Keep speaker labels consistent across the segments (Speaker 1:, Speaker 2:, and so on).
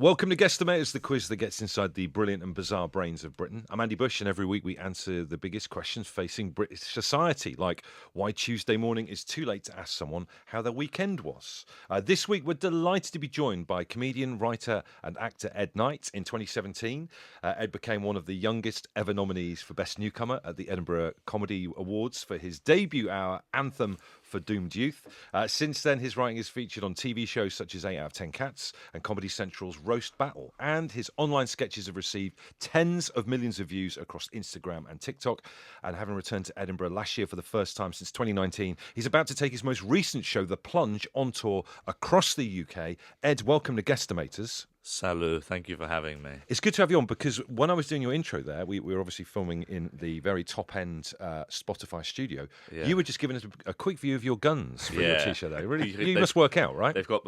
Speaker 1: Welcome to Guesstimators, the quiz that gets inside the brilliant and bizarre brains of Britain. I'm Andy Bush, and every week we answer the biggest questions facing British society, like why Tuesday morning is too late to ask someone how their weekend was. This week, we're delighted to be joined by comedian, writer, and actor Ed Knight. In 2017, Ed became one of the youngest ever nominees for Best Newcomer at the Edinburgh Comedy Awards for his debut hour, Anthem for Doomed Youth. Since then, his writing is featured on TV shows such as 8 out of 10 Cats and Comedy Central's Roast Battle, and his online sketches have received tens of millions of views across Instagram and TikTok. And having returned to Edinburgh last year for the first time since 2019, he's about to take his most recent show, The Plunge, on tour across the UK. Ed, welcome to Guesstimators.
Speaker 2: Salut, thank you for having me.
Speaker 1: It's good to have you on because when I was doing your intro there, we were obviously filming in the very top-end Spotify studio.
Speaker 2: Yeah.
Speaker 1: You were just giving us a quick view of your guns for your t-shirt there. Really, you
Speaker 2: They've-
Speaker 1: must work out, right?
Speaker 2: They've got.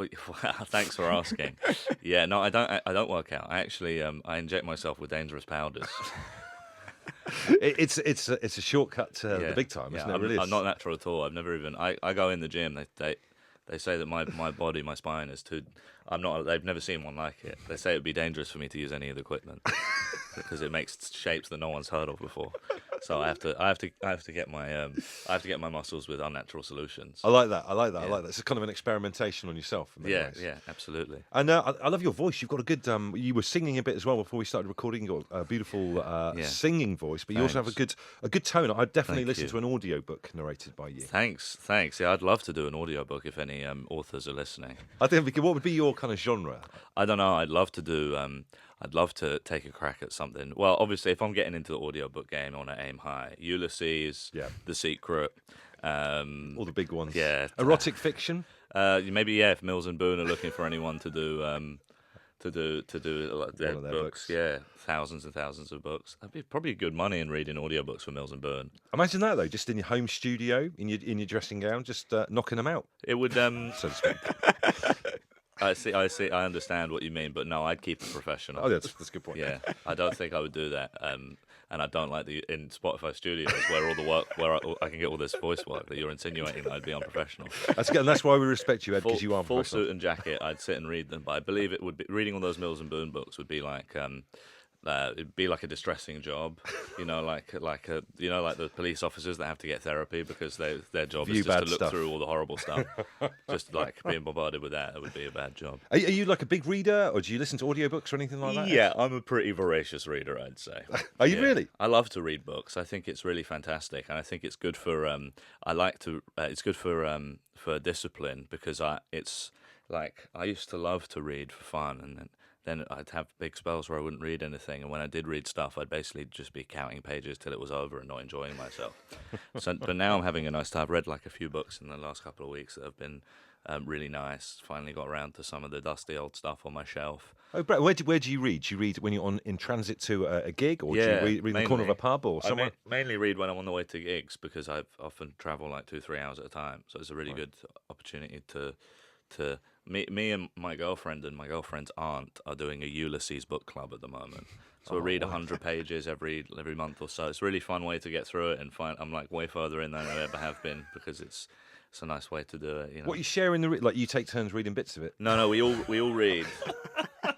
Speaker 2: Thanks for asking. Yeah, no, I don't work out. I actually, I inject myself with dangerous powders.
Speaker 1: It's a shortcut to the big time, isn't it?
Speaker 2: I'm,
Speaker 1: It really is.
Speaker 2: I'm not natural at all. I've never even. I go in the gym. They say that my body, my spine is too. I'm not. They've never seen one like it. They say it would be dangerous for me to use any of the equipment because it makes shapes that no one's heard of before. So I have to get my muscles with unnatural solutions.
Speaker 1: I like that.
Speaker 2: Yeah.
Speaker 1: It's kind of an experimentation on yourself. in many
Speaker 2: Yeah,
Speaker 1: ways.
Speaker 2: yeah, absolutely.
Speaker 1: And I love your voice. You've got a good. You were singing a bit as well before we started recording. You've got a beautiful singing voice, but you also have a good tone. I'd definitely
Speaker 2: Thank
Speaker 1: listen
Speaker 2: you.
Speaker 1: to an audiobook narrated by you.
Speaker 2: Thanks. Yeah, I'd love to do an audiobook if any authors are listening.
Speaker 1: I think. What would be your kind of genre?
Speaker 2: I don't know. I'd love to do. I'd love to take a crack at something. Well, obviously, if I'm getting into the audiobook game, I want to aim high. Ulysses,
Speaker 1: Yeah.
Speaker 2: The Secret,
Speaker 1: All the big ones.
Speaker 2: yeah,
Speaker 1: Erotic fiction.
Speaker 2: maybe if Mills and Boon are looking for anyone to do their
Speaker 1: of their
Speaker 2: books,
Speaker 1: books.
Speaker 2: yeah, thousands and thousands of books. That'd be probably good money in reading audiobooks for Mills and Boon.
Speaker 1: Imagine that though, just in your home studio, in your dressing gown, just knocking them out,
Speaker 2: It would.
Speaker 1: so to speak.
Speaker 2: I see. I understand what you mean, but no, I'd keep it professional.
Speaker 1: Oh, that's a good point.
Speaker 2: Yeah, I don't think I would do that. And I don't like in Spotify studios where all the work, where I can get all this voice work that you're insinuating that I'd be unprofessional.
Speaker 1: That's good, and that's why we respect you, Ed, because you are
Speaker 2: Full
Speaker 1: professional.
Speaker 2: suit and jacket, I'd sit and read them. But I believe it would be reading all those Mills and Boon books would be like it'd be like a distressing job, like the police officers that have to get therapy because their job
Speaker 1: View
Speaker 2: is just to
Speaker 1: bad
Speaker 2: look
Speaker 1: stuff.
Speaker 2: through all the horrible stuff. Just like being bombarded with that, it would be a bad job.
Speaker 1: Are you like a big reader, or do you listen to audiobooks or anything like that?
Speaker 2: Yeah, I'm a pretty voracious reader, I'd say.
Speaker 1: Are you
Speaker 2: Yeah.
Speaker 1: really?
Speaker 2: I love to read books. I think it's really fantastic, and I think it's good for. It's good for discipline because it's like I used to love to read for fun, and then I'd have big spells where I wouldn't read anything, and when I did read stuff, I'd basically just be counting pages till it was over and not enjoying myself. But now I'm having a nice time. I've read like a few books in the last couple of weeks that have been really nice. Finally got around to some of the dusty old stuff on my shelf.
Speaker 1: Oh, Brett, where do you read? Do you read when you're in transit to a gig, or
Speaker 2: Yeah,
Speaker 1: do you read in the corner of a
Speaker 2: mainly.
Speaker 1: pub or
Speaker 2: I
Speaker 1: somewhere?
Speaker 2: mainly read when I'm on the way to gigs because I often travel like 2-3 hours at a time. So it's a really good opportunity to me and my girlfriend and my girlfriend's aunt are doing a Ulysses book club at the moment. So we read 100 pages every month or so. It's a really fun way to get through it and I'm like way further in than I ever have been because it's a nice way to do it.
Speaker 1: What you share in the like you take turns reading bits of it.
Speaker 2: No, we all read.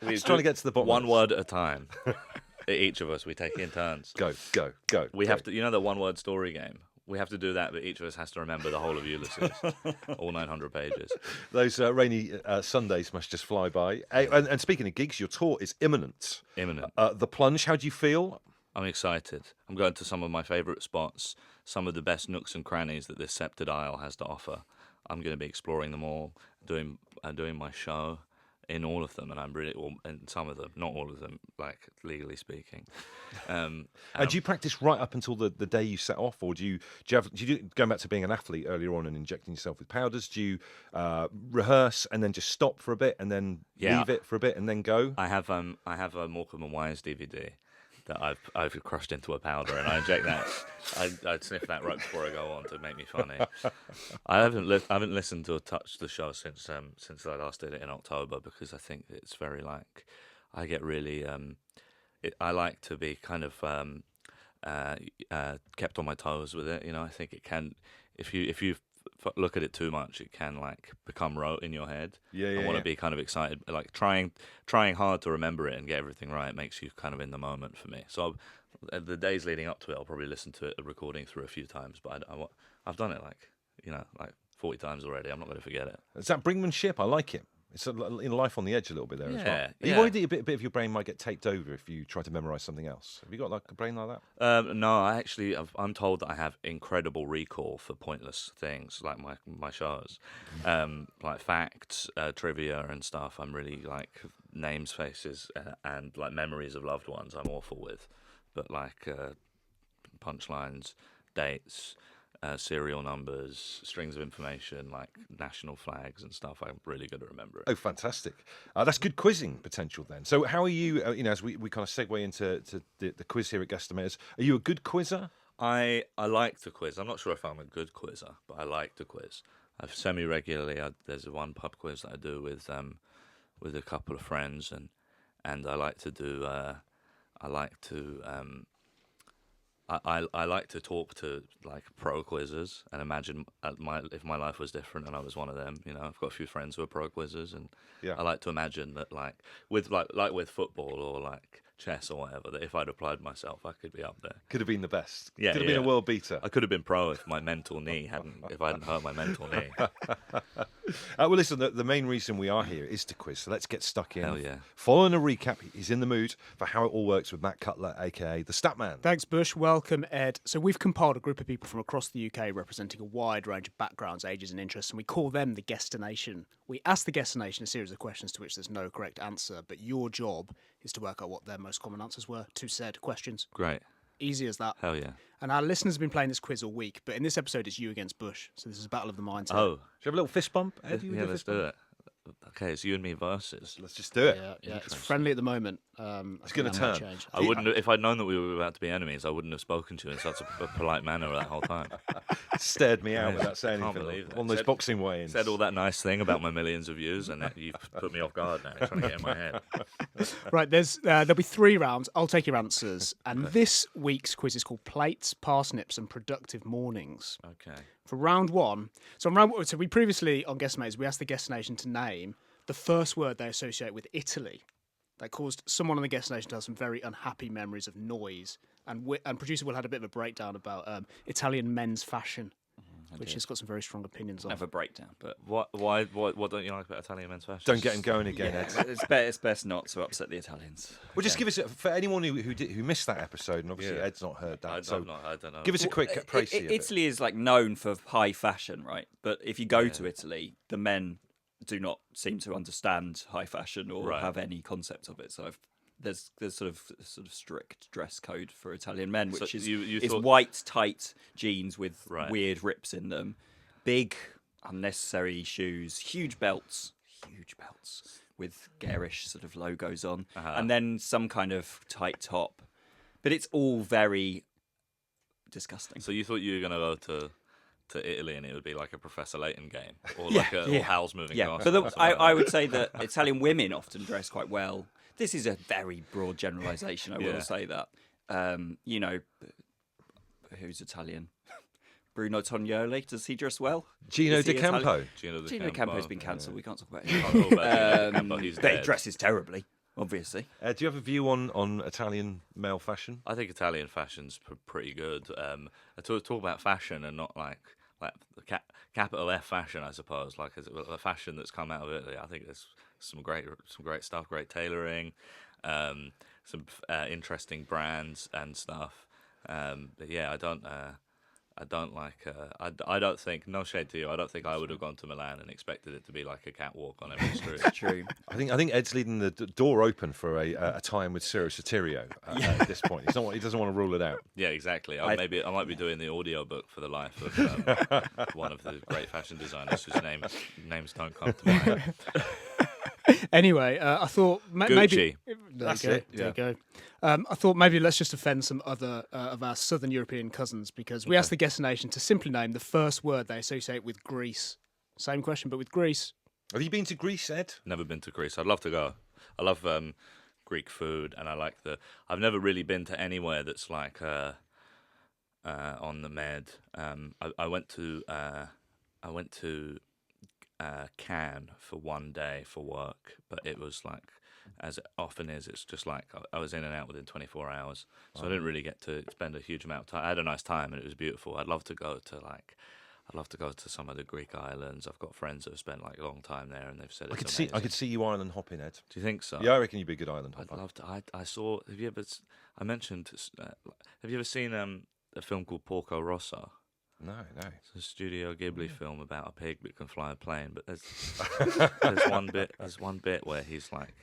Speaker 1: Just trying to get to the bottom.
Speaker 2: One
Speaker 1: of this.
Speaker 2: word at a time. Each of us, we take it in turns.
Speaker 1: Go.
Speaker 2: We have to, the one-word story game. We have to do that, but each of us has to remember the whole of Ulysses, all 900 pages.
Speaker 1: Those rainy Sundays must just fly by. And speaking of gigs, your tour is imminent.
Speaker 2: Imminent.
Speaker 1: The Plunge. How do you feel?
Speaker 2: I'm excited. I'm going to some of my favourite spots, some of the best nooks and crannies that this sceptred isle has to offer. I'm going to be exploring them all, doing my show in all of them, and I'm really, in some of them, not all of them, like legally speaking.
Speaker 1: And do you practice right up until the day you set off, or do you going back to being an athlete earlier on and injecting yourself with powders? Do you rehearse and then just stop for a bit and then leave it for a bit and then go?
Speaker 2: I have a Morecambe and Wise DVD that I've crushed into a powder, and I inject that. I'd sniff that right before I go on to make me funny. I haven't listened to or touched the show since I last did it in October because I think it's very like I get really I like to be kind of kept on my toes with it. I think it can if you look at it too much, it can like become rote in your head.
Speaker 1: Yeah,
Speaker 2: I want to be kind of excited, like trying hard to remember it and get everything right makes you kind of in the moment for me. So the days leading up to it, I'll probably listen to it, a recording through a few times, but I've done it like 40 times already. I'm not going to forget it.
Speaker 1: It's that brinkmanship. I like it. It's in life on the edge a little bit there as well.
Speaker 2: Yeah,
Speaker 1: Are you
Speaker 2: yeah.
Speaker 1: worried that a bit of your brain might get taped over if you try to memorise something else? Have you got like a brain like that?
Speaker 2: No, I'm told that I have incredible recall for pointless things like my shows, like facts, trivia, and stuff. I'm really like names, faces, and like memories of loved ones. I'm awful with, but like punchlines, dates. Serial numbers, strings of information, like national flags and stuff. I'm really good at remembering.
Speaker 1: Oh, fantastic. That's good quizzing potential then. So how are you, as we kind of segue into the quiz here at Guesstimators, are you a good quizzer?
Speaker 2: I like to quiz. I'm not sure if I'm a good quizzer, but I like to quiz. I've semi-regularly, there's one pub quiz that I do with a couple of friends, and I like to do, I like to talk to like pro quizzers and imagine if my life was different and I was one of them. I've got a few friends who are pro quizzers, and I like to imagine that like with football or like chess or whatever, that if I'd applied myself, I could be up there.
Speaker 1: Could have been the best.
Speaker 2: Yeah,
Speaker 1: could have been a world beater.
Speaker 2: I could have been pro if my mental knee if I hadn't hurt my mental knee.
Speaker 1: Well, listen, the main reason we are here is to quiz, so let's get stuck in.
Speaker 2: Hell yeah.
Speaker 1: Following a recap, he's in the mood for how it all works with Matt Cutler, a.k.a. the Statman.
Speaker 3: Thanks, Bush. Welcome, Ed. So we've compiled a group of people from across the UK representing a wide range of backgrounds, ages and interests, and we call them the Guestination. We ask the Guestination a series of questions to which there's no correct answer, but your job is to work out what their most common answers were to said questions.
Speaker 2: Great.
Speaker 3: Easy as that.
Speaker 2: Hell yeah.
Speaker 3: And our listeners have been playing this quiz all week, but in this episode it's you against Bush, so this is a battle of the minds.
Speaker 2: Oh.
Speaker 1: Should we have a little fist bump? Ed,
Speaker 2: Yeah, let's do it. Okay, it's you and me versus.
Speaker 1: Let's just do it.
Speaker 3: Yeah, it's friendly at the moment.
Speaker 1: It's going to turn.
Speaker 3: Change.
Speaker 2: I wouldn't if I'd known that we were about to be enemies. I wouldn't have spoken to you in such a polite manner that whole time.
Speaker 1: Stared me out without saying
Speaker 2: Can't
Speaker 1: anything.
Speaker 2: believe that.
Speaker 1: One of those boxing weigh-ins.
Speaker 2: Said all that nice thing about my millions of views, and you've put me off guard now, trying to get in my head.
Speaker 3: Right, there'll be 3 rounds. I'll take your answers. And this week's quiz is called Plates, Parsnips and Productive Mornings.
Speaker 2: Okay.
Speaker 3: For round 1, so we previously on Guesstimators, we asked the Guestination to name the first word they associate with Italy. That caused someone on the Guestination to have some very unhappy memories of noise. And producer Will had a bit of a breakdown about Italian men's fashion, which has got some very strong opinions on.
Speaker 4: Have a breakdown, but
Speaker 2: What don't you like about Italian men's fashion?
Speaker 1: Don't get him going again, Ed.
Speaker 4: it's best not to upset the Italians.
Speaker 1: Well, just give us for anyone who missed that episode, and obviously Ed's not heard that.
Speaker 2: I don't know.
Speaker 1: Give us a quick précis of it.
Speaker 4: Italy is like known for high fashion, right? But if you go to Italy, the men do not seem to understand high fashion or have any concept of it. So there's sort of strict dress code for Italian men, which is white tight jeans with weird rips in them, big unnecessary shoes, huge belts with garish sort of logos on, and then some kind of tight top. But it's all very disgusting.
Speaker 2: So you thought you were going to go to Italy and it would be like a Professor Layton game, or like or Hal's Moving Castle.
Speaker 4: But I would say that Italian women often dress quite well. This is a very broad generalisation. I will say that. Who's Italian? Bruno Tognoli. Does he dress well?
Speaker 1: Gino D'Acampo.
Speaker 2: Gino
Speaker 4: D'Acampo's been cancelled. We can't talk about
Speaker 2: Can't
Speaker 4: him.
Speaker 2: talk about Gino D'Acampo, he's
Speaker 4: But he
Speaker 2: dead.
Speaker 4: dresses terribly, obviously.
Speaker 1: Do you have a view on Italian male fashion?
Speaker 2: I think Italian fashion's pretty good. I talk about fashion and not like the capital F fashion, I suppose. Like a fashion that's come out of Italy. I think there's some great stuff, great tailoring, some interesting brands and stuff. But yeah, I don't like. I don't think. No shade to you. I don't think I would have gone to Milan and expected it to be like a catwalk on every street.
Speaker 4: True.
Speaker 1: I think Ed's leaving the door open for a time with Ciro Sotirio at this point. He doesn't want to rule it out.
Speaker 2: Yeah, exactly. I might be doing the audio book for the life of one of the great fashion designers whose names don't come to mind.
Speaker 3: Anyway, I thought maybe
Speaker 2: Gucci.
Speaker 1: That's
Speaker 3: there
Speaker 1: it.
Speaker 3: you go. I thought maybe let's just offend some other of our Southern European cousins, because we asked the Guestination to simply name the first word they associate with Greece. Same question, but with Greece.
Speaker 1: Have you been to Greece, Ed?
Speaker 2: Never been to Greece. I'd love to go. I love Greek food, and I like I've never really been to anywhere that's like on the Med. I went to I went to Cannes for one day for work, but it was like, as it often is, it's just like I was in and out within 24 hours, so I didn't really get to spend a huge amount of time. I had a nice time and it was beautiful. I'd love to go to some of the Greek islands. I've got friends that have spent like a long time there, and they've said it's amazing.
Speaker 1: I could see you island hopping, Ed.
Speaker 2: Do you think so?
Speaker 1: Yeah, I reckon you'd be a good island
Speaker 2: I'd
Speaker 1: hopper.
Speaker 2: love to. I saw. Have you ever? I mentioned. Have you ever seen a film called Porco Rosso?
Speaker 1: No.
Speaker 2: It's a Studio Ghibli film about a pig that can fly a plane. But there's one bit where he's like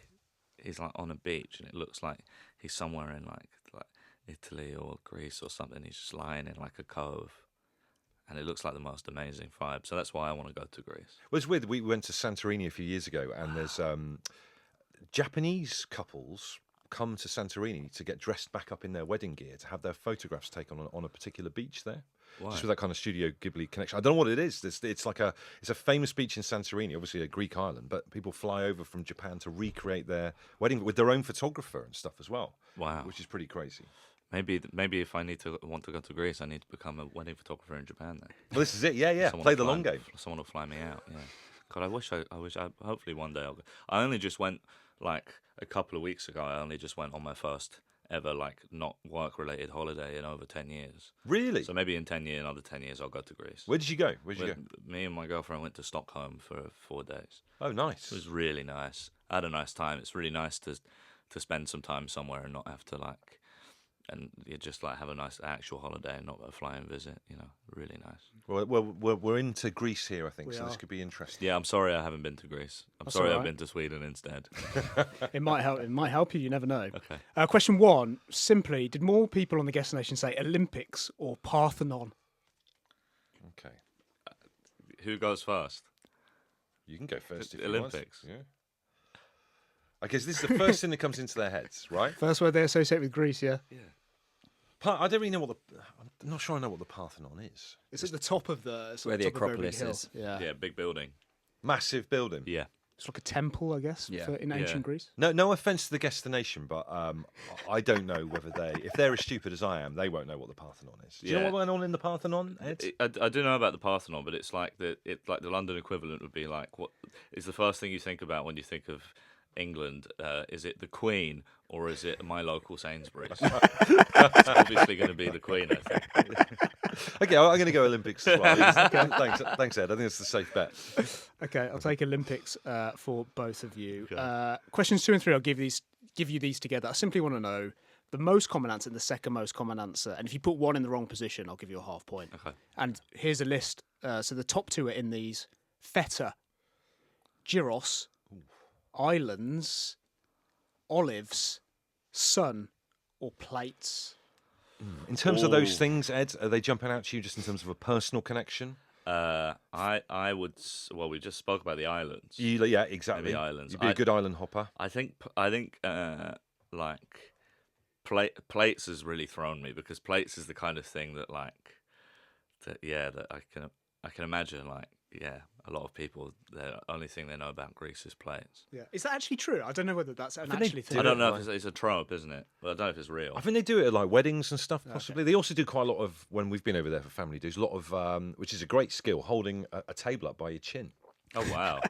Speaker 2: on a beach, and it looks like he's somewhere in like Italy or Greece or something. He's just lying in like a cove, and it looks like the most amazing vibe. So that's why I want to go to Greece.
Speaker 1: Well, it's weird. We went to Santorini a few years ago, and there's Japanese couples come to Santorini to get dressed back up in their wedding gear to have their photographs taken on a particular beach there.
Speaker 2: Why?
Speaker 1: Just with that kind of Studio Ghibli connection. I don't know what it is. It's a famous beach in Santorini, obviously a Greek island, but people fly over from Japan to recreate their wedding with their own photographer and stuff as well.
Speaker 2: Wow.
Speaker 1: Which is pretty crazy.
Speaker 2: Maybe if I want to go to Greece, I need to become a wedding photographer in Japan then.
Speaker 1: Well, this is it. Yeah.
Speaker 2: Someone
Speaker 1: Play
Speaker 2: will
Speaker 1: the
Speaker 2: fly-
Speaker 1: long game.
Speaker 2: Someone will fly me out. Yeah. God, I wish. Hopefully one day I'll go. I only just went like a couple of weeks ago. I only just went on my first ever like not work related holiday in over 10 years.
Speaker 1: Really?
Speaker 2: So maybe in another 10 years, I'll go to Greece.
Speaker 1: Where did you go?
Speaker 2: Me and my girlfriend went to Stockholm for 4 days.
Speaker 1: Oh, nice.
Speaker 2: It was really nice. I had a nice time. It's really nice to spend some time somewhere and not have to like, and you just like have a nice actual holiday and not a fly and visit. Really nice.
Speaker 1: Well, we're into Greece here, I think,
Speaker 3: We
Speaker 1: so this
Speaker 3: are.
Speaker 1: could be interesting.
Speaker 2: Yeah, I'm sorry I haven't been to Greece. I'm
Speaker 3: That's
Speaker 2: sorry
Speaker 3: all
Speaker 2: I've
Speaker 3: right.
Speaker 2: been to Sweden instead.
Speaker 3: It might help. It might help you. You never know.
Speaker 2: Okay.
Speaker 3: Question 1. Simply, did more people on the guest nation say Olympics or Parthenon?
Speaker 1: Okay.
Speaker 2: Who goes first?
Speaker 1: You can go first if
Speaker 2: Olympics.
Speaker 1: you want. Yeah. I guess this is the first thing that comes into their heads, right?
Speaker 3: First word they associate with Greece, yeah.
Speaker 1: I don't really know I'm not sure I know what the Parthenon is.
Speaker 3: It's at the top of the. It's at
Speaker 4: Where the
Speaker 3: top of a very big
Speaker 4: Acropolis
Speaker 3: hill.
Speaker 4: is.
Speaker 3: Yeah.
Speaker 2: Yeah, big building.
Speaker 1: Massive building.
Speaker 2: Yeah.
Speaker 3: It's like a temple, I guess,
Speaker 4: Yeah.
Speaker 3: in ancient Greece.
Speaker 1: No offense to the destination, but I don't know whether if they're as stupid as I am, they won't know what the Parthenon is. Do you know
Speaker 2: Yeah.
Speaker 1: what went on in the Parthenon, Ed?
Speaker 2: I do know about the Parthenon, but it's like the London equivalent would be like, what is the first thing you think about when you think of England? Is it the Queen or is it my local Sainsbury's? It's obviously going to be the Queen, I think.
Speaker 1: Okay, I'm going to go Olympics as well. Thanks, Ed. I think it's the safe bet.
Speaker 3: Okay, I'll take Olympics for both of you. Questions 2 and 3, I'll give you these together. I simply want to know the most common answer and the second most common answer. And if you put one in the wrong position, I'll give you a half point.
Speaker 2: Okay.
Speaker 3: And here's a list. So the top 2 are in these: feta, gyros, islands, olives, sun, or plates.
Speaker 1: In terms of those
Speaker 2: Ooh.
Speaker 1: things, Ed, are they jumping out to you just in terms of a personal connection?
Speaker 2: I would. Well, we just spoke about the islands.
Speaker 1: Yeah, exactly.
Speaker 2: Maybe islands.
Speaker 1: You'd be a good island hopper.
Speaker 2: I think like plates has really thrown me, because plates is the kind of thing that that I can imagine a lot of people, the only thing they know about Greece is plates.
Speaker 3: Yeah, is that actually true? I don't know whether that's an
Speaker 1: think they
Speaker 3: actually
Speaker 1: do
Speaker 3: thing.
Speaker 2: I don't know
Speaker 1: like-
Speaker 2: if it's a trope, isn't it? But I don't know if it's real.
Speaker 1: I think they do it at like weddings and stuff, possibly. They also do quite a lot of, when we've been over there for family dues, a lot of, which is a great skill, holding a table up by your chin.
Speaker 2: Oh wow!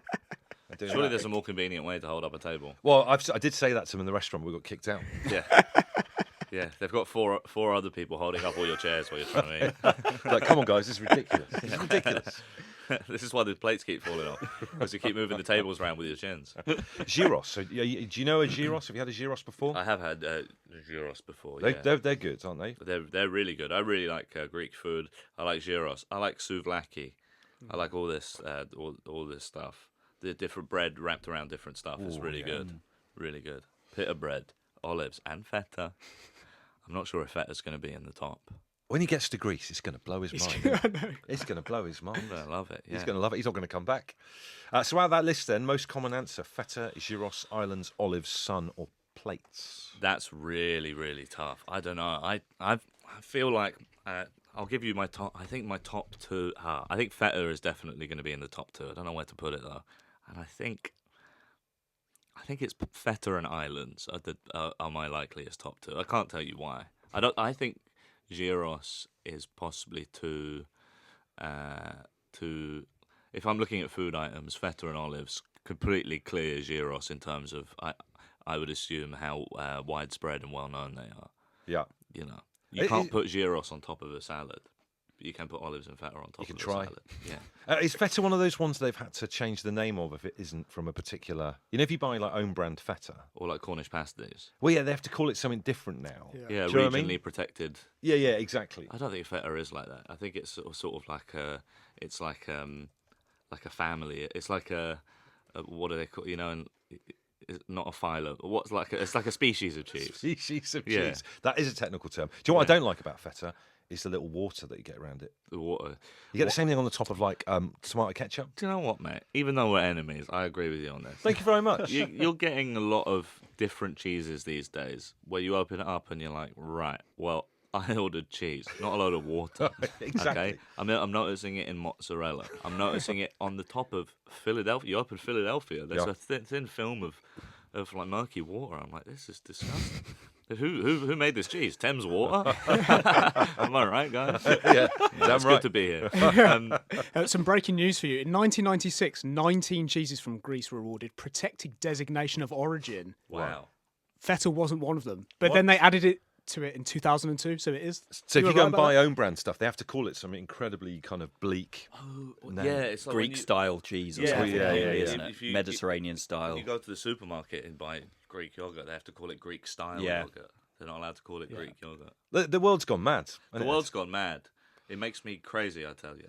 Speaker 1: They're doing
Speaker 2: Surely
Speaker 1: that.
Speaker 2: there's a more convenient way to hold up a table.
Speaker 1: Well, I did say that to them in the restaurant. We got kicked out.
Speaker 2: Yeah. Yeah, they've got four other people holding up all your chairs while you're trying to eat.
Speaker 1: Like, come on, guys, this is ridiculous. This is ridiculous.
Speaker 2: This is why the plates keep falling off, because you keep moving the tables around with your chins.
Speaker 1: Gyros. So, do you know a gyros? Have you had a gyros before?
Speaker 2: I have had gyros before.
Speaker 1: They're good, aren't they?
Speaker 2: They're really good. I really like Greek food. I like gyros. I like souvlaki. I like all this all this stuff. The different bread wrapped around different stuff is really good. Really good. Pita bread, olives, and feta. I'm not sure if feta's going to be in the top.
Speaker 1: When he gets to Greece, it's going to blow his mind.
Speaker 3: I know.
Speaker 1: It's going to blow his mind.
Speaker 2: I'm going to love it. Yeah.
Speaker 1: He's going to love it. He's not going to come back. So out of that list then, most common answer, feta, gyros, islands, olives, sun, or plates.
Speaker 2: That's really, really tough. I don't know. I feel like I'll give you my top. I think my top 2. I think feta is definitely going to be in the top 2. I don't know where to put it though, and I think it's feta and islands are my likeliest top 2. I can't tell you why. I think gyros is possibly too if I'm looking at food items, feta and olives completely clear gyros in terms of I would assume how widespread and well known they are.
Speaker 1: Yeah.
Speaker 2: You know, you can't put gyros on top of a salad. But you can put olives and feta on top of a salad. Yeah.
Speaker 1: Is feta one of those ones they've had to change the name of if it isn't from a particular... You know, if you buy like own brand feta...
Speaker 2: Or like Cornish pasties.
Speaker 1: Well, yeah, they have to call it something different now.
Speaker 2: Yeah,
Speaker 1: Do you know
Speaker 2: regionally
Speaker 1: what I mean?
Speaker 2: protected.
Speaker 1: Yeah, exactly.
Speaker 2: I don't think feta is like that. I think it's sort of like it's like a family. It's like a what do they call, you know, and it's not a phylum. It's like a species of cheese.
Speaker 1: Species of
Speaker 2: Yeah.
Speaker 1: cheese. That is a technical term. Do you know what I don't like about feta? Is the little water that you get around it.
Speaker 2: The water.
Speaker 1: You get the same thing on the top of like tomato ketchup.
Speaker 2: Do you know what, mate? Even though we're enemies, I agree with you on this.
Speaker 1: Thank you very much.
Speaker 2: You're getting a lot of different cheeses these days where you open it up and you're like, right, well, I ordered cheese, not a load of water.
Speaker 1: Exactly.
Speaker 2: Okay? I'm noticing it in mozzarella. I'm noticing it on the top of Philadelphia. You open Philadelphia, there's a thin film of like murky water. I'm like, this is disgusting. Who made this cheese? Thames Water? Am I right, guys?
Speaker 1: Yeah,
Speaker 2: It's
Speaker 1: right.
Speaker 2: good to be here.
Speaker 3: Some breaking news for you. In 1996, 19 cheeses from Greece were awarded protected designation of origin.
Speaker 2: Wow.
Speaker 3: Feta wasn't one of them. But then they added it to it in 2002, so it is.
Speaker 1: So if
Speaker 3: were
Speaker 1: you go
Speaker 3: right
Speaker 1: and
Speaker 3: about
Speaker 1: buy
Speaker 3: that?
Speaker 1: own brand stuff, they have to call it something incredibly kind of bleak. No.
Speaker 2: Yeah, it's like when
Speaker 4: Greek
Speaker 2: you-
Speaker 4: style cheese or
Speaker 2: Yeah,
Speaker 4: something,
Speaker 1: yeah,
Speaker 4: isn't
Speaker 2: if
Speaker 4: it?
Speaker 2: you-
Speaker 4: Mediterranean style.
Speaker 2: You go to the supermarket and buy Greek yogurt, they have to call it Greek style
Speaker 4: Yeah.
Speaker 2: yogurt. They're not allowed to call it Greek yogurt.
Speaker 1: The world's gone mad.
Speaker 2: The world's gone mad. It makes me crazy, I tell you.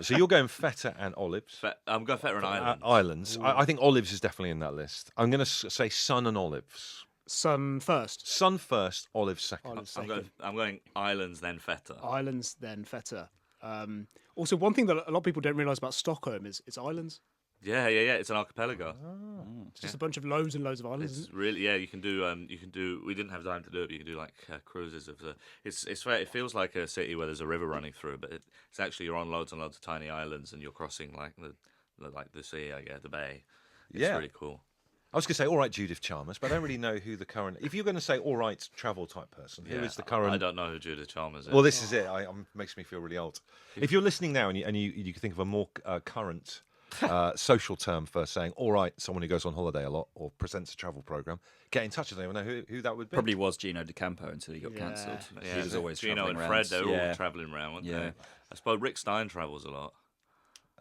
Speaker 1: So you're going feta and olives.
Speaker 2: I'm going feta and islands.
Speaker 1: Islands. I think olives is definitely in that list. I'm going to say sun and olives.
Speaker 3: Sun first,
Speaker 1: Sun first, olives second.
Speaker 3: olives
Speaker 2: I'm
Speaker 3: second,
Speaker 2: going islands, then feta.
Speaker 3: islands, then feta. Also, one thing that a lot of people don't realise about Stockholm is it's islands.
Speaker 2: Yeah. It's an archipelago.
Speaker 3: It's just a bunch of loads and loads of islands.
Speaker 2: It's
Speaker 3: Isn't
Speaker 2: really you can do. We didn't have time to do it. But you can do like cruises of the. It's fair. It feels like a city where there's a river running through, but it's actually you're on loads and loads of tiny islands and you're crossing like the sea, I guess, the bay. It's
Speaker 1: Yeah.
Speaker 2: really cool.
Speaker 1: I was going to say, all right, Judith Chalmers, but I don't really know who the current... If you're going to say, all right, travel type person, who is the current...
Speaker 2: I don't know who Judith Chalmers is.
Speaker 1: Well, this is it. Makes me feel really old. If you're listening now and you can think of a more current social term for saying, all right, someone who goes on holiday a lot or presents a travel program, get in touch with anyone know who that would be.
Speaker 4: Probably was Gino D'Acampo until he got
Speaker 3: Yeah.
Speaker 4: cancelled.
Speaker 2: Yeah,
Speaker 4: He was always
Speaker 2: Gino
Speaker 4: travelling
Speaker 2: and
Speaker 4: around.
Speaker 2: Fred. They were all travelling around, weren't
Speaker 4: Yeah.
Speaker 2: they? I suppose Rick Stein travels a lot.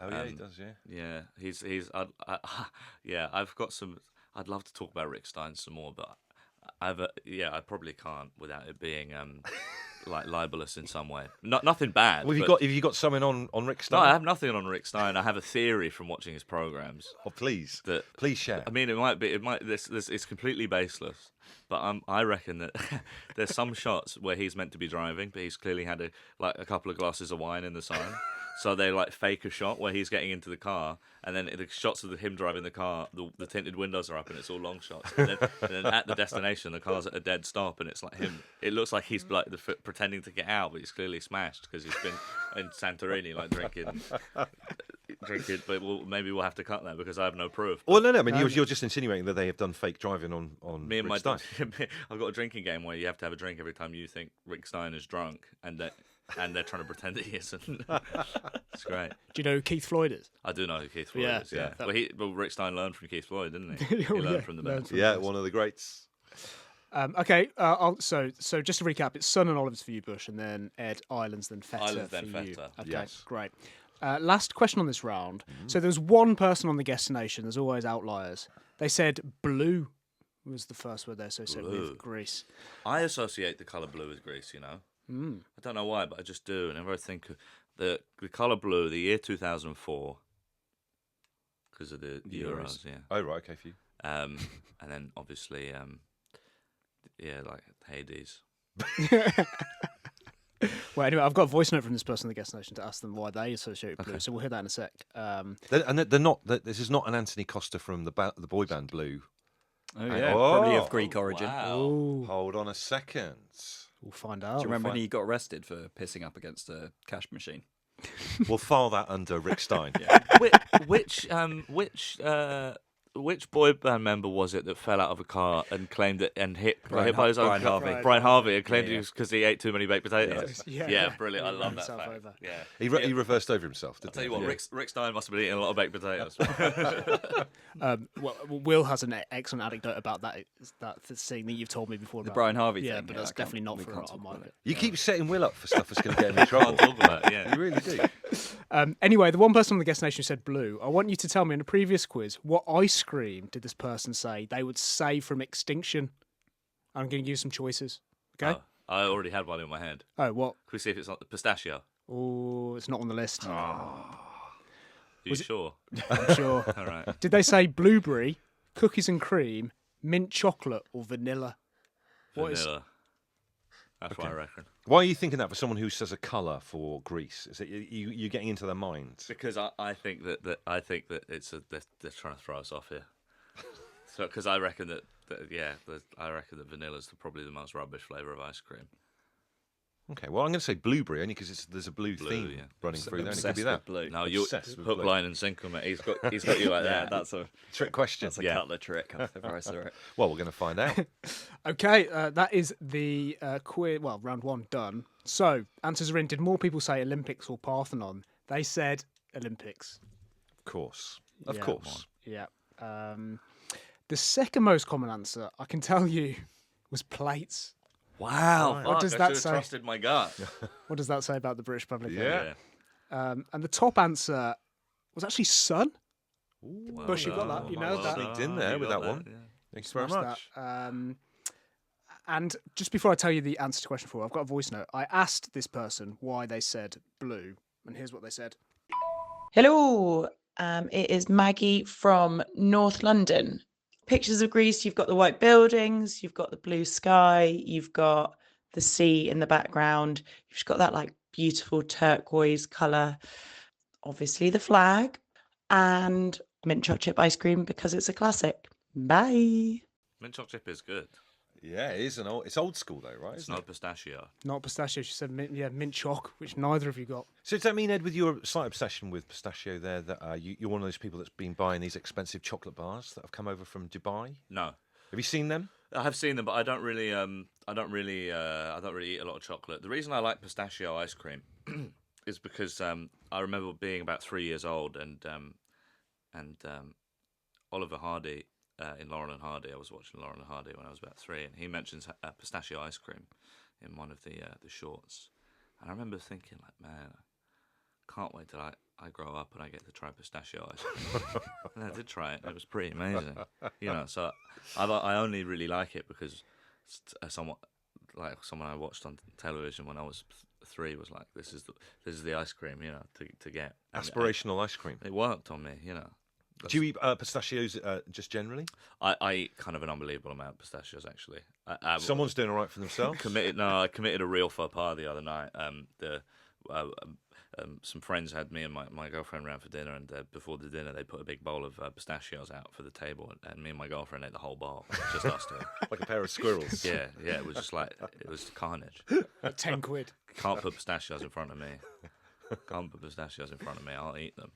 Speaker 1: Oh, yeah, he does, yeah.
Speaker 2: Yeah, he's. I've got some. I'd love to talk about Rick Stein some more, but I probably can't without it being like libelous in some way. Nothing bad.
Speaker 1: Well,
Speaker 2: but-
Speaker 1: have you got something on Rick
Speaker 2: No,
Speaker 1: Stein?
Speaker 2: I have nothing on Rick Stein. I have a theory from watching his programs.
Speaker 1: Oh, please.
Speaker 2: That
Speaker 1: Please share.
Speaker 2: I mean, this it's completely baseless, but I reckon that there's some shots where he's meant to be driving, but he's clearly had a couple of glasses of wine in the sun. So they like fake a shot where he's getting into the car, and then the shots of him driving the car, the tinted windows are up, and it's all long shots. And then at the destination, the car's at a dead stop, and it's like him. It looks like he's like pretending to get out, but he's clearly smashed because he's been in Santorini like drinking. But maybe we'll have to cut that because I have no proof.
Speaker 1: Well, no. I mean, you're just insinuating that they have done fake driving on
Speaker 2: Me and
Speaker 1: Rick
Speaker 2: my
Speaker 1: Stein.
Speaker 2: I've got a drinking game where you have to have a drink every time you think Rick Stein is drunk, and they're trying to pretend that he isn't. It's great.
Speaker 3: Do you know who Keith Floyd is?
Speaker 2: I do know who Keith Floyd
Speaker 3: Yeah,
Speaker 2: is. Yeah.
Speaker 3: yeah.
Speaker 2: Well, Rick Stein learned from Keith Floyd, didn't he? He
Speaker 3: Oh,
Speaker 2: learned
Speaker 3: yeah,
Speaker 2: from the
Speaker 3: learned
Speaker 2: best.
Speaker 3: from-
Speaker 1: Yeah, one of the greats.
Speaker 3: Okay, so just to recap, it's sun and olives for you, Bush, and then Ed, islands, then feta
Speaker 2: Islands,
Speaker 3: for
Speaker 2: then
Speaker 3: you.
Speaker 2: feta.
Speaker 3: Okay,
Speaker 1: Yes.
Speaker 3: great. Last question on this round. So there's one person on the guest nation. There's always outliers. They said blue was the first word they associated
Speaker 2: Blue.
Speaker 3: with Greece.
Speaker 2: I associate the colour blue with Greece, you know. I don't know why, but I just do. Whenever I think of the colour blue, the year 2004, because of the Euros, yeah.
Speaker 1: Oh, right, okay, for you.
Speaker 2: And then obviously, like Hades.
Speaker 3: Well, anyway, I've got a voice note from this person on the guest nation to ask them why they associate with blue. So we'll hear that in a sec.
Speaker 1: They're not. This is not an Anthony Costa from the boy band Blue.
Speaker 4: Oh
Speaker 1: Hang
Speaker 4: yeah,
Speaker 1: on.
Speaker 4: probably of Greek origin.
Speaker 2: Wow.
Speaker 3: Oh,
Speaker 1: Hold on a second.
Speaker 3: we'll find
Speaker 4: Do
Speaker 3: out.
Speaker 4: you remember when he got arrested for pissing up against a cash machine?
Speaker 1: We'll file that under Rick Stein.
Speaker 2: which which boy band member was it that fell out of a car and claimed it and hit
Speaker 4: Brian
Speaker 2: by his own
Speaker 4: Brian
Speaker 2: car?
Speaker 4: Harvey.
Speaker 2: Brian Harvey and claimed
Speaker 4: Yeah.
Speaker 2: it was because he ate too many baked potatoes.
Speaker 3: Yeah.
Speaker 2: Brilliant. I
Speaker 3: He
Speaker 2: love
Speaker 3: ran
Speaker 2: that
Speaker 3: himself
Speaker 2: fact.
Speaker 3: over.
Speaker 2: Yeah.
Speaker 1: He reversed over himself, didn't
Speaker 2: Tell
Speaker 1: he?
Speaker 2: you what, Rick Stein must have been eating a lot of baked potatoes.
Speaker 3: Well, Will has an excellent anecdote about that thing that you've told me before.
Speaker 4: The
Speaker 3: About.
Speaker 4: Brian Harvey
Speaker 3: Yeah,
Speaker 4: thing.
Speaker 3: but
Speaker 4: Yeah,
Speaker 3: that's
Speaker 4: I can't-
Speaker 3: definitely not
Speaker 4: we
Speaker 3: for
Speaker 4: can't
Speaker 3: our
Speaker 4: talk about
Speaker 3: market.
Speaker 4: it.
Speaker 1: You keep setting Will up for stuff that's going to get him in trouble.
Speaker 2: Talk about it, yeah.
Speaker 1: You really do.
Speaker 3: Anyway, the one person on the guest nation who said blue, I want you to tell me in a previous quiz, what ice cream did this person say they would save from extinction? I'm going to give you some choices. Okay?
Speaker 2: Oh, I already had one in my head.
Speaker 3: Oh, what?
Speaker 2: Can we see if it's not the pistachio?
Speaker 3: Oh, it's not on the list.
Speaker 2: Are you sure?
Speaker 3: I'm sure.
Speaker 2: All right.
Speaker 3: Did they say blueberry, cookies and cream, mint chocolate, or vanilla? What is-
Speaker 2: Vanilla. That's what I reckon.
Speaker 1: Why are you thinking that for someone who says a colour for Greece? Is it you getting into their minds?
Speaker 2: Because I think that they're trying to throw us off here. So because I reckon that vanilla's probably the most rubbish flavour of ice cream.
Speaker 1: Okay, well, I'm going to say blueberry only because there's a blue theme
Speaker 2: yeah.
Speaker 1: running through there. And it could
Speaker 4: Obsessed
Speaker 1: be
Speaker 4: with
Speaker 1: that.
Speaker 4: blue.
Speaker 2: No, you
Speaker 1: Obsessed with
Speaker 2: hook,
Speaker 1: blue.
Speaker 2: line, and sinker, mate. He's got you like
Speaker 4: Yeah,
Speaker 2: that.
Speaker 4: that's a
Speaker 1: Trick question.
Speaker 2: Yeah.
Speaker 4: Cutler trick. If I saw it.
Speaker 1: Well, we're going to find out.
Speaker 3: Okay, that is the quiz. Well, round one done. So, answers are in. Did more people say Olympics or Parthenon? They said Olympics.
Speaker 1: Of course. Of
Speaker 3: Yeah.
Speaker 1: course.
Speaker 3: Yeah. The second most common answer, I can tell you, was plates.
Speaker 2: Wow.
Speaker 3: What does
Speaker 2: I
Speaker 3: that
Speaker 2: should have
Speaker 3: say?
Speaker 2: trusted my gut.
Speaker 3: What does that say about the British public?
Speaker 1: Yeah.
Speaker 3: And the top answer was actually sun.
Speaker 2: Well
Speaker 3: Bush, you got
Speaker 2: done.
Speaker 3: that, you know that.
Speaker 1: Sneaked in there
Speaker 2: You
Speaker 1: with
Speaker 2: got
Speaker 1: that one.
Speaker 2: yeah.
Speaker 1: Thanks very
Speaker 3: Smashed
Speaker 1: much.
Speaker 3: that. And just before I tell you the answer to question 4, I've got a voice note. I asked this person why they said blue, and here's what they said.
Speaker 5: Hello, it is Maggie from North London. Pictures of Greece, you've got the white buildings, you've got the blue sky, you've got the sea in the background, you've just got that like beautiful turquoise colour, obviously the flag, and mint chocolate chip ice cream because it's a classic. Bye.
Speaker 2: Mint chocolate chip is good.
Speaker 1: Yeah, it is it's old school though, right?
Speaker 2: It's
Speaker 1: Isn't
Speaker 2: not
Speaker 1: it?
Speaker 2: pistachio.
Speaker 3: Not pistachio, she said mint choc, which neither of you got.
Speaker 1: So does that mean, Ed, with your slight obsession with pistachio there, that you're one of those people that's been buying these expensive chocolate bars that have come over from Dubai?
Speaker 2: No.
Speaker 1: Have you seen them?
Speaker 2: I have seen them, but I don't really eat a lot of chocolate. The reason I like pistachio ice cream is because I remember being about 3 years old, and Oliver Hardy in Laurel and Hardy. I was watching Laurel and Hardy when I was about 3, and he mentions pistachio ice cream in one of the shorts, and I remember thinking, like, man, I can't wait till I grow up and I get to try pistachio ice cream. And I did try it. And it was pretty amazing, So I only really like it because someone I watched on television when I was 3 was like, this is the ice cream, to get. And
Speaker 1: Aspirational ice cream.
Speaker 2: It worked on me,
Speaker 1: Do you eat pistachios just generally?
Speaker 2: I eat kind of an unbelievable amount of pistachios, actually.
Speaker 1: Someone's doing all right for themselves.
Speaker 2: I committed a real faux pas the other night. Some friends had me and my girlfriend round for dinner, and before the dinner they put a big bowl of pistachios out for the table, and me and my girlfriend ate the whole bowl, just us two.
Speaker 1: Like a pair of squirrels.
Speaker 2: Yeah, it was just like, it was carnage.
Speaker 3: At 10 quid.
Speaker 2: Can't put pistachios in front of me. Can't put pistachios in front of me. I'll eat them.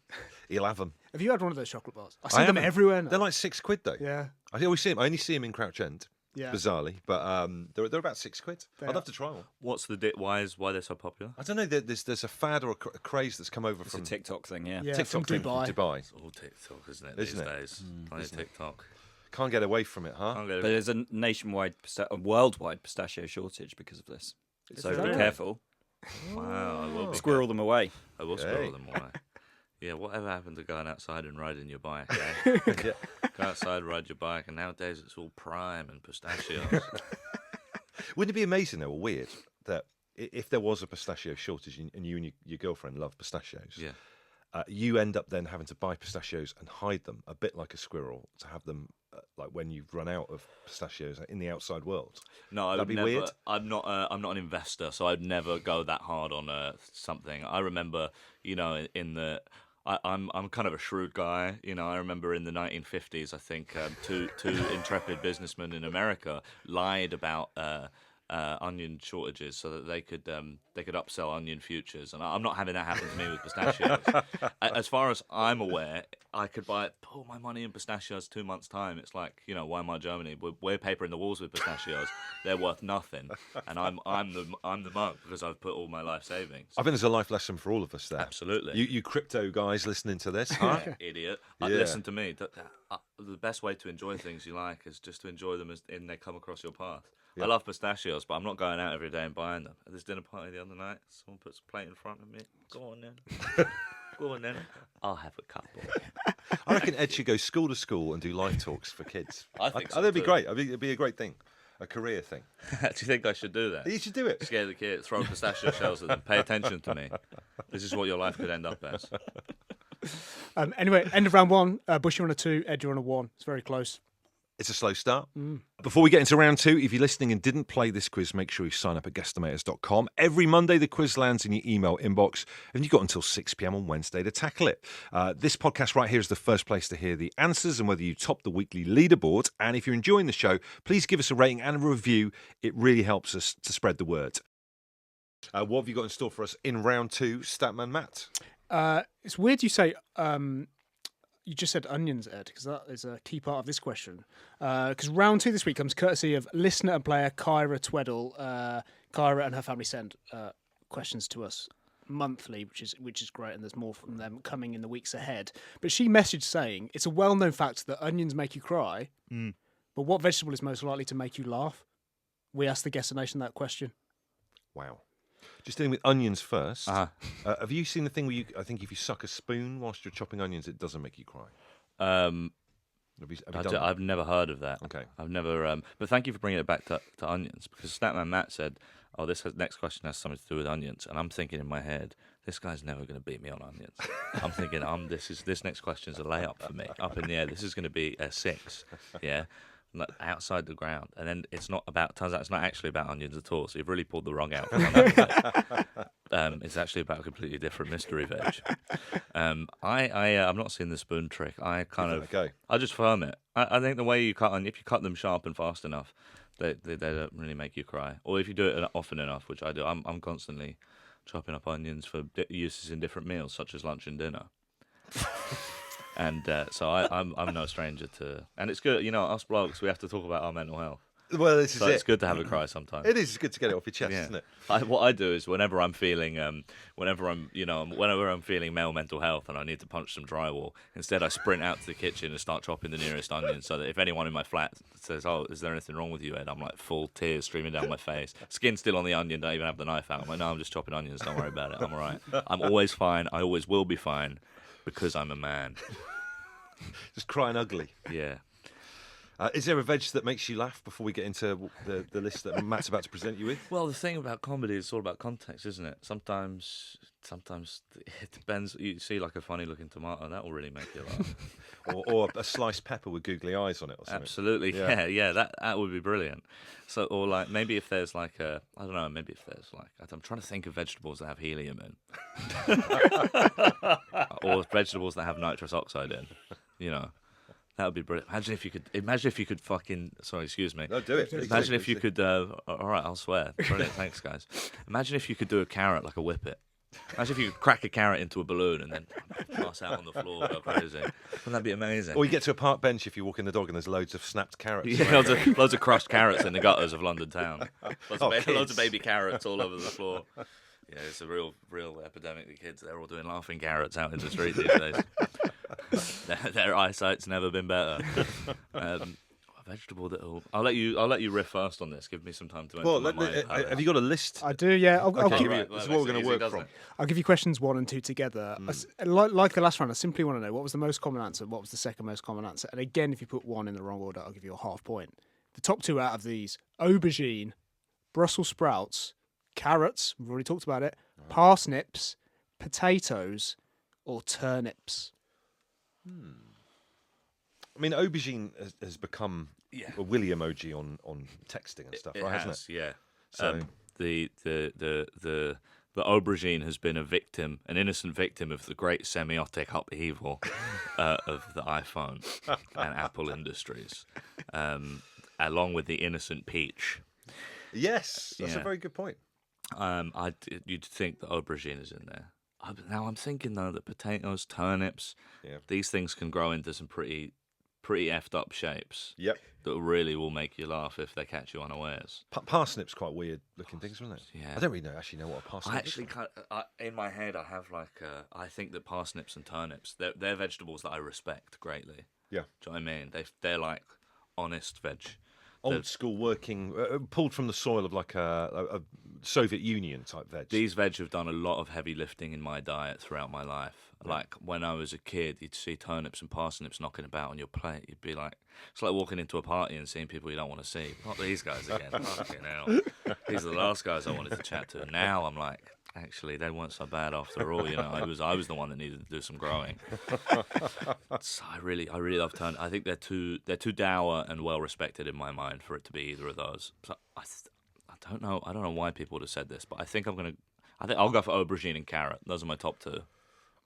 Speaker 1: He'll have them.
Speaker 3: Have you had one of those chocolate bars? I see them
Speaker 1: haven't.
Speaker 3: everywhere now.
Speaker 1: They're like £6 though.
Speaker 3: Yeah.
Speaker 1: I always see them. I only see them in Crouch End,
Speaker 3: Yeah.
Speaker 1: bizarrely, but they're about £6.
Speaker 3: They
Speaker 1: I'd
Speaker 3: are.
Speaker 1: love to try one.
Speaker 2: What's why they're so popular?
Speaker 1: I don't know. There's a fad or a craze that's come over
Speaker 4: It's
Speaker 1: from
Speaker 4: a TikTok thing, yeah.
Speaker 3: Yeah,
Speaker 1: TikTok
Speaker 3: from Dubai.
Speaker 2: It's all TikTok, isn't it?
Speaker 1: Isn't
Speaker 2: these
Speaker 1: it?
Speaker 2: days, plenty of TikTok.
Speaker 1: Can't get away from it, huh?
Speaker 2: Can't go-
Speaker 4: But there's a worldwide pistachio shortage because of this. So
Speaker 3: that
Speaker 4: be
Speaker 3: right?
Speaker 4: careful.
Speaker 2: Wow, I will be
Speaker 4: Squirrel them away.
Speaker 2: I will
Speaker 1: Hey.
Speaker 2: squirrel them away. Yeah, whatever happened to going outside and riding your bike? Eh?
Speaker 1: Yeah.
Speaker 2: Go outside, ride your bike, and nowadays it's all prime and pistachios.
Speaker 1: Wouldn't it be amazing though, or weird, that if there was a pistachio shortage and you and your girlfriend love pistachios,
Speaker 2: Yeah.
Speaker 1: You end up then having to buy pistachios and hide them, a bit like a squirrel, to have them like when you've run out of pistachios in the outside world.
Speaker 2: No, I
Speaker 1: That'd
Speaker 2: would
Speaker 1: be
Speaker 2: never.
Speaker 1: weird.
Speaker 2: I'm not an investor, so I'd never go that hard on something. I remember, in the. I'm kind of a shrewd guy, I remember in the 1950s, I think two intrepid businessmen in America lied about onion shortages so that they could upsell onion futures, and I'm not having that happen to me with pistachios. As far as I'm aware, I could put my money in pistachios 2 months' time. It's like, Weimar Germany, we're papering the walls with pistachios. They're worth nothing, and I'm the monk because I've put all my life savings.
Speaker 1: I think there's a life lesson for all of us there.
Speaker 2: Absolutely.
Speaker 1: You crypto guys listening to this, huh?
Speaker 2: Idiot.
Speaker 1: Yeah.
Speaker 2: Listen to me. The best way to enjoy things you like is just to enjoy them as they come across your path.
Speaker 1: Yeah.
Speaker 2: I love pistachios, but I'm not going out every day and buying them. At this dinner party the other night, someone puts a plate in front of me. Go on then. Go on then. I'll have a couple.
Speaker 1: I reckon Ed should go school to school and do live talks for kids.
Speaker 2: I think so
Speaker 1: that'd be
Speaker 2: too.
Speaker 1: great. It'd be a great thing. A career thing.
Speaker 2: Do you think I should do that?
Speaker 1: You should do it.
Speaker 2: Scare the kids, throw pistachio shells at them, pay attention to me. This is what your life could end up as.
Speaker 3: Anyway, end of round 1. Bush, you're on a 2. Ed, you're on a 1. It's very close.
Speaker 1: It's a slow start. Before we get into round 2, if you're listening and didn't play this quiz, make sure you sign up at guesstimators.com. Every Monday, the quiz lands in your email inbox, and you've got until 6 p.m. on Wednesday to tackle it. This podcast right here is the first place to hear the answers and whether you top the weekly leaderboard. And if you're enjoying the show, please give us a rating and a review. It really helps us to spread the word. What have you got in store for us in round 2, Statman Matt?
Speaker 3: It's weird you say you just said onions, Ed, because that is a key part of this question. Because round 2 this week comes courtesy of listener and player Kyra Tweddle. Kyra and her family send questions to us monthly, which is great, and there's more from them coming in the weeks ahead. But she messaged saying it's a well-known fact that onions make you cry, but what vegetable is most likely to make you laugh? We asked the Guest Nation that question.
Speaker 1: Wow. Just dealing with onions first. Have you seen the thing where I think if you suck a spoon whilst you're chopping onions, it doesn't make you cry? Have you done that?
Speaker 2: I've never heard of that.
Speaker 1: Okay.
Speaker 2: I've never. But thank you for bringing it back to onions, because Statman Matt said, "Oh, next question has something to do with onions," and I'm thinking in my head, this guy's never going to beat me on onions. I'm thinking, this next question is a layup for me, up in the air. This is going to be a 6. Yeah. Outside the ground, and then turns out it's not actually about onions at all, so you've really pulled the rug out from under it. It's actually about a completely different mystery veg. I'm not seeing the spoon trick. I just firm it. I think the way you cut onions, if you cut them sharp and fast enough, they don't really make you cry. Or if you do it often enough, which I do, I'm constantly chopping up onions for uses in different meals, such as lunch and dinner. And so I'm no stranger to, and it's good, us blokes, we have to talk about our mental health.
Speaker 1: Well, this is it.
Speaker 2: It's good to have a cry sometimes.
Speaker 1: It is good to get it off your chest, isn't it?
Speaker 2: What I do is whenever I'm feeling male mental health and I need to punch some drywall, instead I sprint out to the kitchen and start chopping the nearest onion, so that if anyone in my flat says, "Oh, is there anything wrong with you, Ed?" I'm like full tears streaming down my face, skin still on the onion, don't even have the knife out. I'm like, "No, I'm just chopping onions. Don't worry about it. I'm all right. I'm always fine. I always will be fine because I'm a man."
Speaker 1: Just crying ugly.
Speaker 2: Yeah.
Speaker 1: Is there a veg that makes you laugh before we get into the list that Matt's about to present you with?
Speaker 2: Well, the thing about comedy is it's all about context, isn't it? Sometimes it depends. You see like a funny-looking tomato, that will really make you laugh.
Speaker 1: or a sliced pepper with googly eyes on it or something.
Speaker 2: Absolutely, yeah. That would be brilliant. So, or like maybe if there's like I'm trying to think of vegetables that have helium in, or vegetables that have nitrous oxide in. That would be brilliant. Imagine if you could fucking. Sorry, excuse me.
Speaker 1: No, do it.
Speaker 2: Imagine if you could. All right, I'll swear. Brilliant, thanks, guys. Imagine if you could do a carrot like a whippet. Imagine if you could crack a carrot into a balloon and then pass out on the floor, go crazy. Wouldn't that be amazing?
Speaker 1: Or you get to a park bench if you're walking the dog and there's loads of snapped carrots.
Speaker 2: Yeah, loads of crushed carrots in the gutters of London town. Loads of baby carrots all over the floor. Yeah, it's a real epidemic of kids. They're all doing laughing carrots out in the street these days. Their eyesight's never been better. A vegetable I'll let you riff first on this. Give me some time to.
Speaker 1: Well, have you got a list?
Speaker 3: I do. Yeah. I'll
Speaker 1: Okay,
Speaker 3: give
Speaker 1: this is what we're going to work from.
Speaker 3: I'll give you questions 1 and 2 together. Like the last round, I simply want to know what was the most common answer, what was the second most common answer, and again, if you put 1 in the wrong order, I'll give you a half point. The top 2 out of these: aubergine, Brussels sprouts, carrots. We've already talked about it. Parsnips, potatoes, or turnips.
Speaker 1: I mean, aubergine has become a Willy emoji on texting and stuff, right? Hasn't it?
Speaker 2: Yeah.
Speaker 1: So
Speaker 2: the aubergine has been an innocent victim of the great semiotic upheaval of the iPhone and Apple industries, along with the innocent peach.
Speaker 1: Yes, that's a
Speaker 2: Yeah.
Speaker 1: very good point.
Speaker 2: You'd think that aubergine is in there. Now I'm thinking though that potatoes, turnips,
Speaker 1: Yeah.
Speaker 2: these things can grow into some pretty effed up shapes.
Speaker 1: Yep.
Speaker 2: That really will make you laugh if they catch you unawares.
Speaker 1: Parsnips, quite weird looking things, wasn't it?
Speaker 2: Yeah.
Speaker 1: I don't really actually know what a parsnip
Speaker 2: I
Speaker 1: is.
Speaker 2: actually in my head I have I think that parsnips and turnips they're vegetables that I respect greatly.
Speaker 1: Yeah.
Speaker 2: Do you know what I mean? They're like honest veg.
Speaker 1: Old school working, pulled from the soil of like a Soviet Union type veg.
Speaker 2: These veg have done a lot of heavy lifting in my diet throughout my life. Like when I was a kid, you'd see turnips and parsnips knocking about on your plate. You'd be like, it's like walking into a party and seeing people you don't want to see. Not these guys again. Fucking hell. These are the last guys I wanted to chat to. Now I'm like, actually, they weren't so bad after all. You know, I was the one that needed to do some growing. So I really love turnips. I think they're too dour and well respected in my mind for it to be either of those. So I don't know why people would have said this, but I think I'll go for aubergine and carrot. Those are my top two.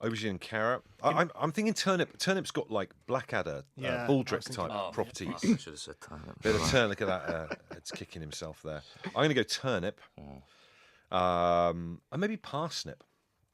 Speaker 1: Aubergine and carrot. I'm thinking turnip. Turnip's got like blackadder,
Speaker 3: Yeah,
Speaker 1: baldrick
Speaker 3: I was thinking-
Speaker 1: type properties.
Speaker 2: I should have said turnip.
Speaker 1: Bit of turnip. Look at that. It's kicking himself there. I'm going to go turnip. And maybe parsnip.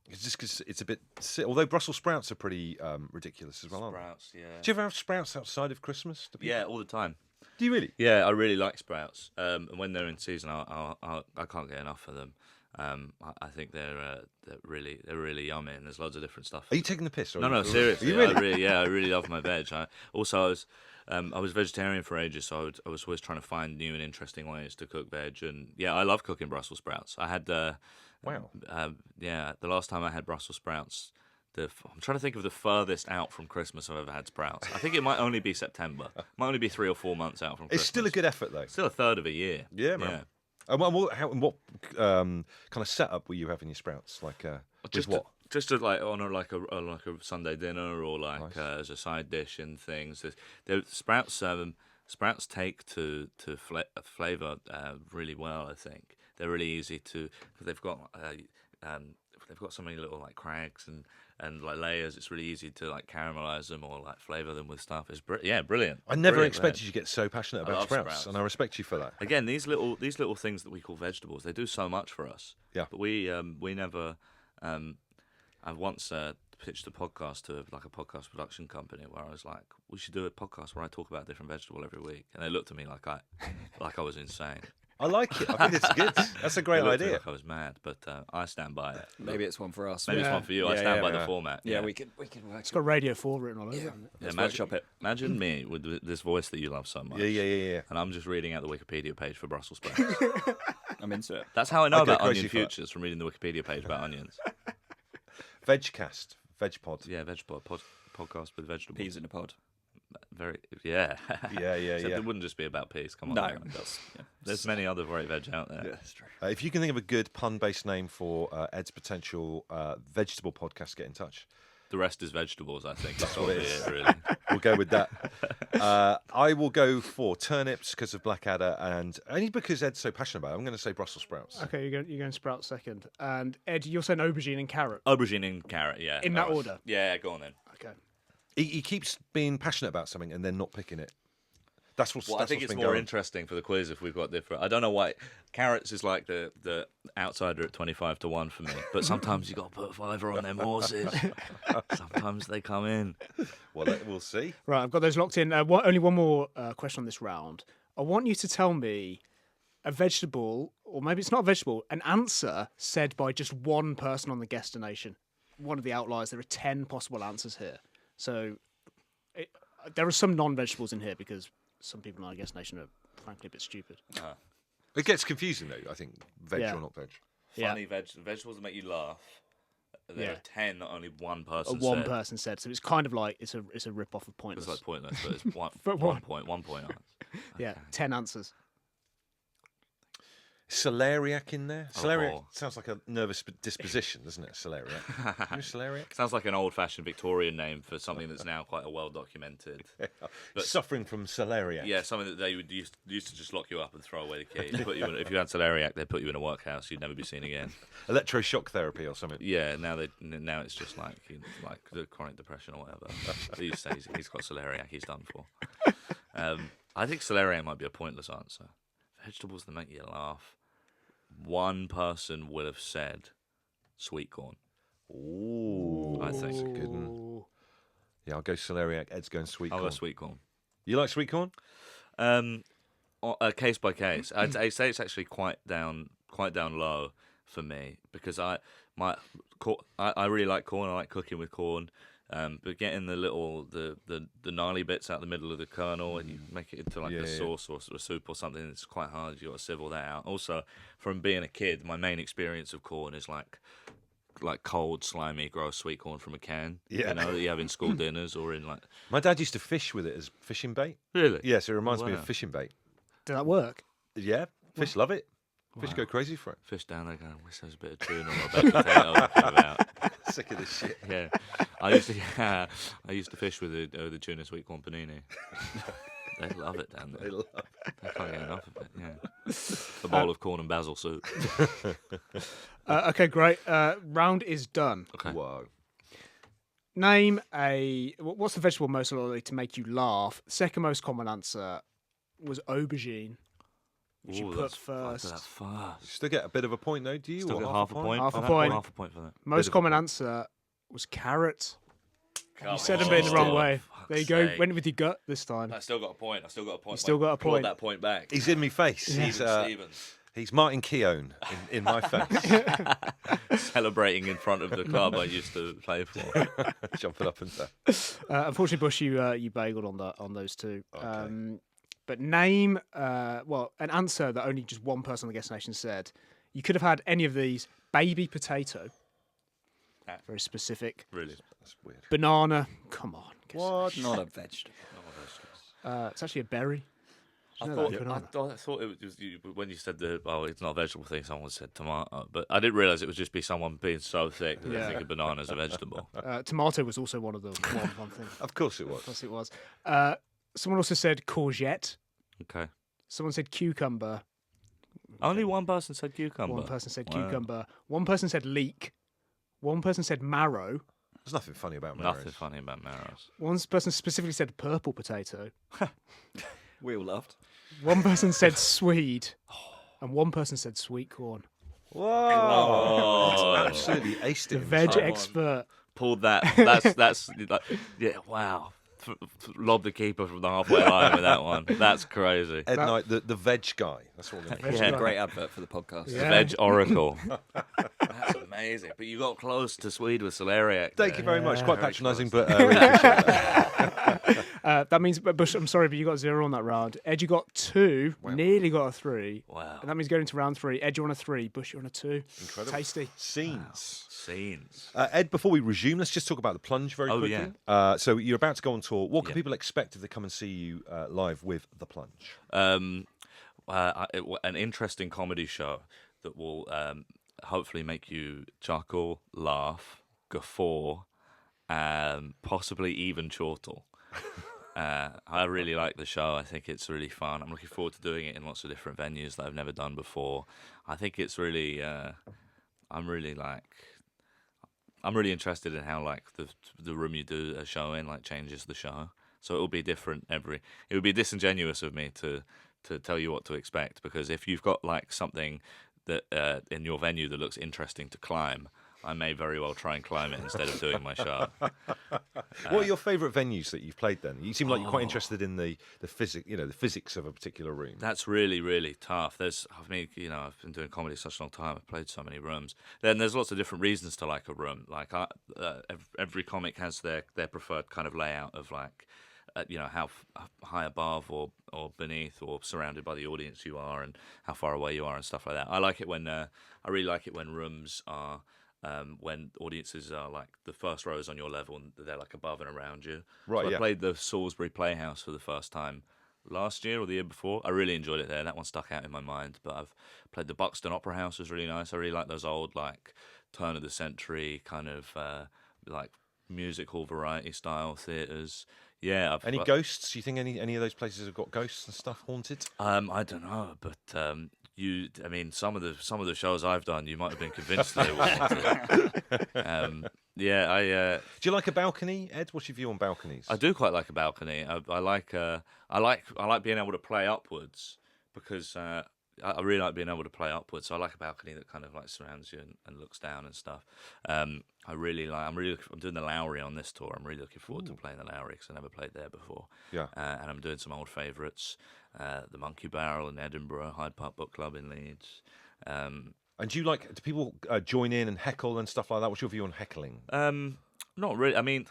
Speaker 1: It's just because it's a bit. Although Brussels sprouts are pretty ridiculous as well, aren't
Speaker 2: Sprouts, yeah.
Speaker 1: they? Do you ever have sprouts outside of Christmas? Do people-
Speaker 2: Yeah, all the time.
Speaker 1: Do you really?
Speaker 2: Yeah, I really like sprouts. And when they're in season, I can't get enough of them. I think they're really yummy, and there's loads of different stuff.
Speaker 1: Are you taking the piss? Or
Speaker 2: No, seriously.
Speaker 1: Are you really?
Speaker 2: I really love my veg. I was vegetarian for ages, so I was always trying to find new and interesting ways to cook veg. And yeah, I love cooking Brussels sprouts. I had
Speaker 1: Wow.
Speaker 2: the last time I had Brussels sprouts. I'm trying to think of the furthest out from Christmas I've ever had sprouts. I think it might only be September. Might only be 3 or 4 months out from Christmas.
Speaker 1: It's still a good effort, though.
Speaker 2: Still a third of a year.
Speaker 1: Yeah, man. And what kind of setup were you having your sprouts? Like,
Speaker 2: Just
Speaker 1: with what?
Speaker 2: Just like on a Sunday dinner or like
Speaker 1: Nice.
Speaker 2: as a side dish and things. The sprouts take to flavor really well. I think they're really easy to. They've got so many little like crags and like layers. It's really easy to like caramelize them or like flavor them with stuff. It's brilliant.
Speaker 1: I never
Speaker 2: Brilliant
Speaker 1: expected
Speaker 2: veg.
Speaker 1: you to get so passionate
Speaker 2: I
Speaker 1: about
Speaker 2: love
Speaker 1: sprouts,
Speaker 2: sprouts.
Speaker 1: and I respect you for that.
Speaker 2: Again, these little things that we call vegetables, they do so much for us.
Speaker 1: Yeah.
Speaker 2: But we never. I once pitched a podcast to like a podcast production company where I was like, we should do a podcast where I talk about a different vegetable every week, and they looked at me like I was insane.
Speaker 1: I like it. I think it's good. That's a great
Speaker 2: They looked at me
Speaker 1: idea.
Speaker 2: like I was mad, but I stand by it.
Speaker 4: Maybe it's one for us.
Speaker 2: Maybe it's
Speaker 3: Yeah.
Speaker 2: one for you. I
Speaker 4: Yeah,
Speaker 2: stand
Speaker 4: yeah,
Speaker 2: by
Speaker 1: yeah.
Speaker 2: the format.
Speaker 4: Yeah, we could work.
Speaker 3: It's got Radio 4 written all over it.
Speaker 2: Yeah,
Speaker 4: Let's
Speaker 2: imagine,
Speaker 4: workshop it.
Speaker 2: imagine me with this voice that you love so much.
Speaker 1: Yeah.
Speaker 2: And I'm just reading out the Wikipedia page for Brussels sprouts.
Speaker 4: I'm into it.
Speaker 2: That's how I know
Speaker 1: I'd go
Speaker 2: about
Speaker 1: crazy
Speaker 2: onion
Speaker 1: for that.
Speaker 2: futures, from reading the Wikipedia page about onions.
Speaker 1: Vegcast, Vegpod.
Speaker 2: Yeah, vegetable podcast with vegetables.
Speaker 4: Peas in a pod.
Speaker 2: Very, yeah.
Speaker 1: Yeah.
Speaker 2: So it wouldn't just be about peas. Come on.
Speaker 4: No,
Speaker 2: man.
Speaker 4: that's
Speaker 2: There's many other great veg out there.
Speaker 4: yeah, that's true.
Speaker 1: If you can think of a good pun-based name for Ed's potential vegetable podcast, get in touch.
Speaker 2: The rest is vegetables, I think. That's
Speaker 1: what
Speaker 2: what
Speaker 1: it
Speaker 2: it
Speaker 1: is.
Speaker 2: is, really.
Speaker 1: We'll go with that. I will go for turnips because of blackadder, and only because Ed's so passionate about it. I'm going to say Brussels sprouts.
Speaker 3: Okay, you're going sprouts second. And Ed, you're saying aubergine and carrot.
Speaker 2: Aubergine and carrot, yeah.
Speaker 3: In that order?
Speaker 2: Yeah, go on then.
Speaker 3: Okay.
Speaker 1: He keeps being passionate about something and then not picking it. That's what's.
Speaker 2: Well, I
Speaker 1: that's
Speaker 2: think
Speaker 1: what's
Speaker 2: it's
Speaker 1: been
Speaker 2: more
Speaker 1: going.
Speaker 2: interesting for the quiz if we've got different. I don't know why. Carrots is like the outsider at 25 to 1 for me. But sometimes you got to put a fiver on them horses. Sometimes they come in.
Speaker 1: Well, we'll see.
Speaker 3: Right, I've got those locked in. Only one more question on this round. I want you to tell me a vegetable, or maybe it's not a vegetable, an answer said by just one person on the guestination. One of the outliers. There are 10 possible answers here. So there are some non-vegetables in here because some people in our guestination are frankly a bit stupid.
Speaker 1: It gets confusing though. I think veg
Speaker 3: Yeah.
Speaker 1: or not veg.
Speaker 3: Yeah.
Speaker 2: Funny vegetables that make you laugh. There
Speaker 3: Yeah.
Speaker 2: are 10 that only one person
Speaker 3: One
Speaker 2: said.
Speaker 3: person said. So it's kind of like it's a rip off of
Speaker 2: It's
Speaker 3: Pointless.
Speaker 2: like pointless, but it's one,
Speaker 3: But
Speaker 2: one
Speaker 3: one.
Speaker 2: point. 1 point answer.
Speaker 3: Yeah, 10 answers.
Speaker 1: Celeriac in there. Celeriac
Speaker 2: Oh.
Speaker 1: sounds like a nervous disposition, doesn't it? Celeriac. You celeriac?
Speaker 2: Sounds like an old-fashioned Victorian name for something that's now quite a well-documented. But-
Speaker 1: Suffering from celeriac.
Speaker 2: Yeah, something that they would used to just lock you up and throw away the key. Put you in, if you had celeriac, they'd put you in a workhouse. You'd never be seen again.
Speaker 1: Electroshock therapy or something.
Speaker 2: Yeah, now it's just like the chronic depression or whatever. They used to say he's got celeriac, he's done for. I think celeriac might be a pointless answer. Vegetables that make you laugh. One person would have said sweet corn.
Speaker 1: Ooh,
Speaker 2: I think.
Speaker 1: that's a good one.
Speaker 3: Ooh.
Speaker 1: Yeah, I'll go celeriac. Ed's going sweet
Speaker 2: I'll
Speaker 1: corn.
Speaker 2: go sweet corn.
Speaker 1: You like sweet corn?
Speaker 2: Case by case. I'd say it's actually quite down low for me because I really like corn. I like cooking with corn. But getting the gnarly bits out the middle of the kernel and you make it into like a sauce or sort of soup or something, it's quite hard. You got to civil that out. Also, from being a kid, my main experience of corn is like cold, slimy, gross sweet corn from a can.
Speaker 1: Yeah.
Speaker 2: You know, that you have in school dinners or in like.
Speaker 1: My dad used to fish with it as fishing bait.
Speaker 2: Really?
Speaker 1: Yes, it reminds me
Speaker 2: Wow.
Speaker 1: of fishing bait.
Speaker 3: Did that work?
Speaker 1: Yeah, fish love it. Fish go crazy for it.
Speaker 2: Fish down there going, I wish there was a bit of tuna or a baked potato. About.
Speaker 1: Sick of this shit.
Speaker 2: Yeah, I used to fish with the tuna sweet corn panini. They love it down there.
Speaker 1: They love it.
Speaker 2: They can't get enough of it. Yeah, a bowl of corn and basil soup.
Speaker 3: Okay, great. Round is done.
Speaker 2: Okay.
Speaker 1: Whoa.
Speaker 3: Name what's the vegetable most likely to make you laugh? Second most common answer was aubergine, which you
Speaker 2: Ooh,
Speaker 3: put
Speaker 2: that's
Speaker 3: first.
Speaker 2: That's first.
Speaker 1: Still get a bit of a point though, do you?
Speaker 2: Still
Speaker 1: Or
Speaker 2: get half a point.
Speaker 3: Half a point.
Speaker 2: Half a point for that.
Speaker 3: Most
Speaker 1: of a
Speaker 3: common
Speaker 1: point.
Speaker 3: answer was carrot.
Speaker 2: Come
Speaker 3: You said a
Speaker 2: on.
Speaker 3: bit in the wrong
Speaker 2: Oh,
Speaker 3: way.
Speaker 2: fuck's
Speaker 3: There you go.
Speaker 2: sake.
Speaker 3: Went with your gut this time.
Speaker 2: I still got a point. I still got a point.
Speaker 3: You still got a
Speaker 2: Brought
Speaker 3: point.
Speaker 2: that point back.
Speaker 1: He's in me face.
Speaker 2: Stevens.
Speaker 1: He's Martin Keown in my face.
Speaker 2: Celebrating in front of the club I used to play for.
Speaker 1: Jumping up and down.
Speaker 3: Unfortunately, Bush, you bailed on those two.
Speaker 1: Okay.
Speaker 3: But name an answer that only just one person on the guest nation said. You could have had any of these: baby potato, very specific.
Speaker 2: Really?
Speaker 1: That's weird.
Speaker 3: Banana, come on.
Speaker 4: What? Not a vegetable.
Speaker 3: It's actually a berry.
Speaker 2: I
Speaker 3: Did you know
Speaker 2: thought,
Speaker 3: that? Banana.
Speaker 2: I thought it was when you said it's not a vegetable thing. Someone said tomato, but I didn't realize it would just be someone being so thick that they think a banana is a vegetable.
Speaker 3: Tomato was also one of them. One thing.
Speaker 1: Of course it
Speaker 3: Of
Speaker 1: was.
Speaker 3: course it was. Someone also said courgette.
Speaker 2: Okay.
Speaker 3: Someone said cucumber.
Speaker 2: Only one person said cucumber.
Speaker 3: One person said
Speaker 2: Wow.
Speaker 3: cucumber. One person said leek. One person said marrow.
Speaker 1: There's nothing funny about marrows.
Speaker 2: Nothing funny about marrows.
Speaker 3: One person specifically said purple potato.
Speaker 4: We all laughed.
Speaker 3: One person said swede. And one person said sweet corn.
Speaker 1: Whoa!
Speaker 2: Oh.
Speaker 1: Absolutely aced
Speaker 3: The
Speaker 1: it.
Speaker 3: veg
Speaker 2: Come on.
Speaker 3: expert.
Speaker 2: Pulled that. That's yeah. Wow. Lobbed the keeper from the halfway line with that one. That's crazy.
Speaker 1: Ed Knight, the veg guy. That's what we're
Speaker 3: Veg
Speaker 2: Yeah.
Speaker 3: guy.
Speaker 4: Great advert for the podcast.
Speaker 3: Yeah.
Speaker 2: Veg Oracle. That's amazing. But you got close to Swede with celeriac.
Speaker 1: Thank you very much. Quite
Speaker 2: Very
Speaker 1: patronising,
Speaker 2: close.
Speaker 1: but really appreciate that.
Speaker 3: That means, Bush, I'm sorry, but you got 0 on that round. Ed, you got 2.
Speaker 1: Wow.
Speaker 3: Nearly got a 3.
Speaker 2: Wow.
Speaker 3: And that means going into round 3. Ed, you're on a 3. Bush, you're on a 2.
Speaker 1: Incredible.
Speaker 3: Tasty.
Speaker 1: Scenes.
Speaker 2: Scenes.
Speaker 1: Ed, before we resume, let's just talk about the plunge very
Speaker 2: Oh,
Speaker 1: quickly.
Speaker 2: yeah.
Speaker 1: So you're about to go on tour. What can
Speaker 2: Yeah.
Speaker 1: people expect if they come and see you live with the plunge?
Speaker 2: An interesting comedy show that will hopefully make you chuckle, laugh, guffaw, possibly even chortle. I really like the show. I think it's really fun. I'm looking forward to doing it in lots of different venues that I've never done before. I think it's really, I'm really interested in how like the room you do a show in like changes the show. So it will be different it would be disingenuous of me to tell you what to expect, because if you've got like something that in your venue that looks interesting to climb, I may very well try and climb it instead of doing my show.
Speaker 1: What are your favourite venues that you've played then? You seem like you're quite interested in the physics of a particular room.
Speaker 2: That's really, really tough. I've been doing comedy such a long time. I've played so many rooms. Then there's lots of different reasons to like a room. Like every comic has their preferred kind of layout of like, how high above or beneath or surrounded by the audience you are, and how far away you are and stuff like that. I like it when I really like it when rooms are. When audiences are like the first row is on your level and they're like above and around you.
Speaker 1: Right,
Speaker 2: So
Speaker 1: yeah.
Speaker 2: I played the Salisbury Playhouse for the first time last year or the year before. I really enjoyed it there. That one stuck out in my mind. But I've played the Buxton Opera House, was really nice. I really like those old like turn of the century kind of like music hall variety style theatres. Yeah.
Speaker 1: Any ghosts? Do you think any of those places have got ghosts and stuff haunted?
Speaker 2: I don't know, but some of the shows I've done, you might have been convinced they were.
Speaker 1: Do you like a balcony, Ed? What's your view on balconies?
Speaker 2: I do quite like a balcony. I like being able to play upwards because I really like being able to play upwards. So I like a balcony that kind of like surrounds you and looks down and stuff. I'm doing the Lowry on this tour. I'm really looking forward to playing the Lowry because I never played there before.
Speaker 1: Yeah.
Speaker 2: And I'm doing some old favourites, the Monkey Barrel in Edinburgh, Hyde Park Book Club in Leeds.
Speaker 1: And do people join in and heckle and stuff like that? What's your view on heckling?
Speaker 2: Not really. I mean,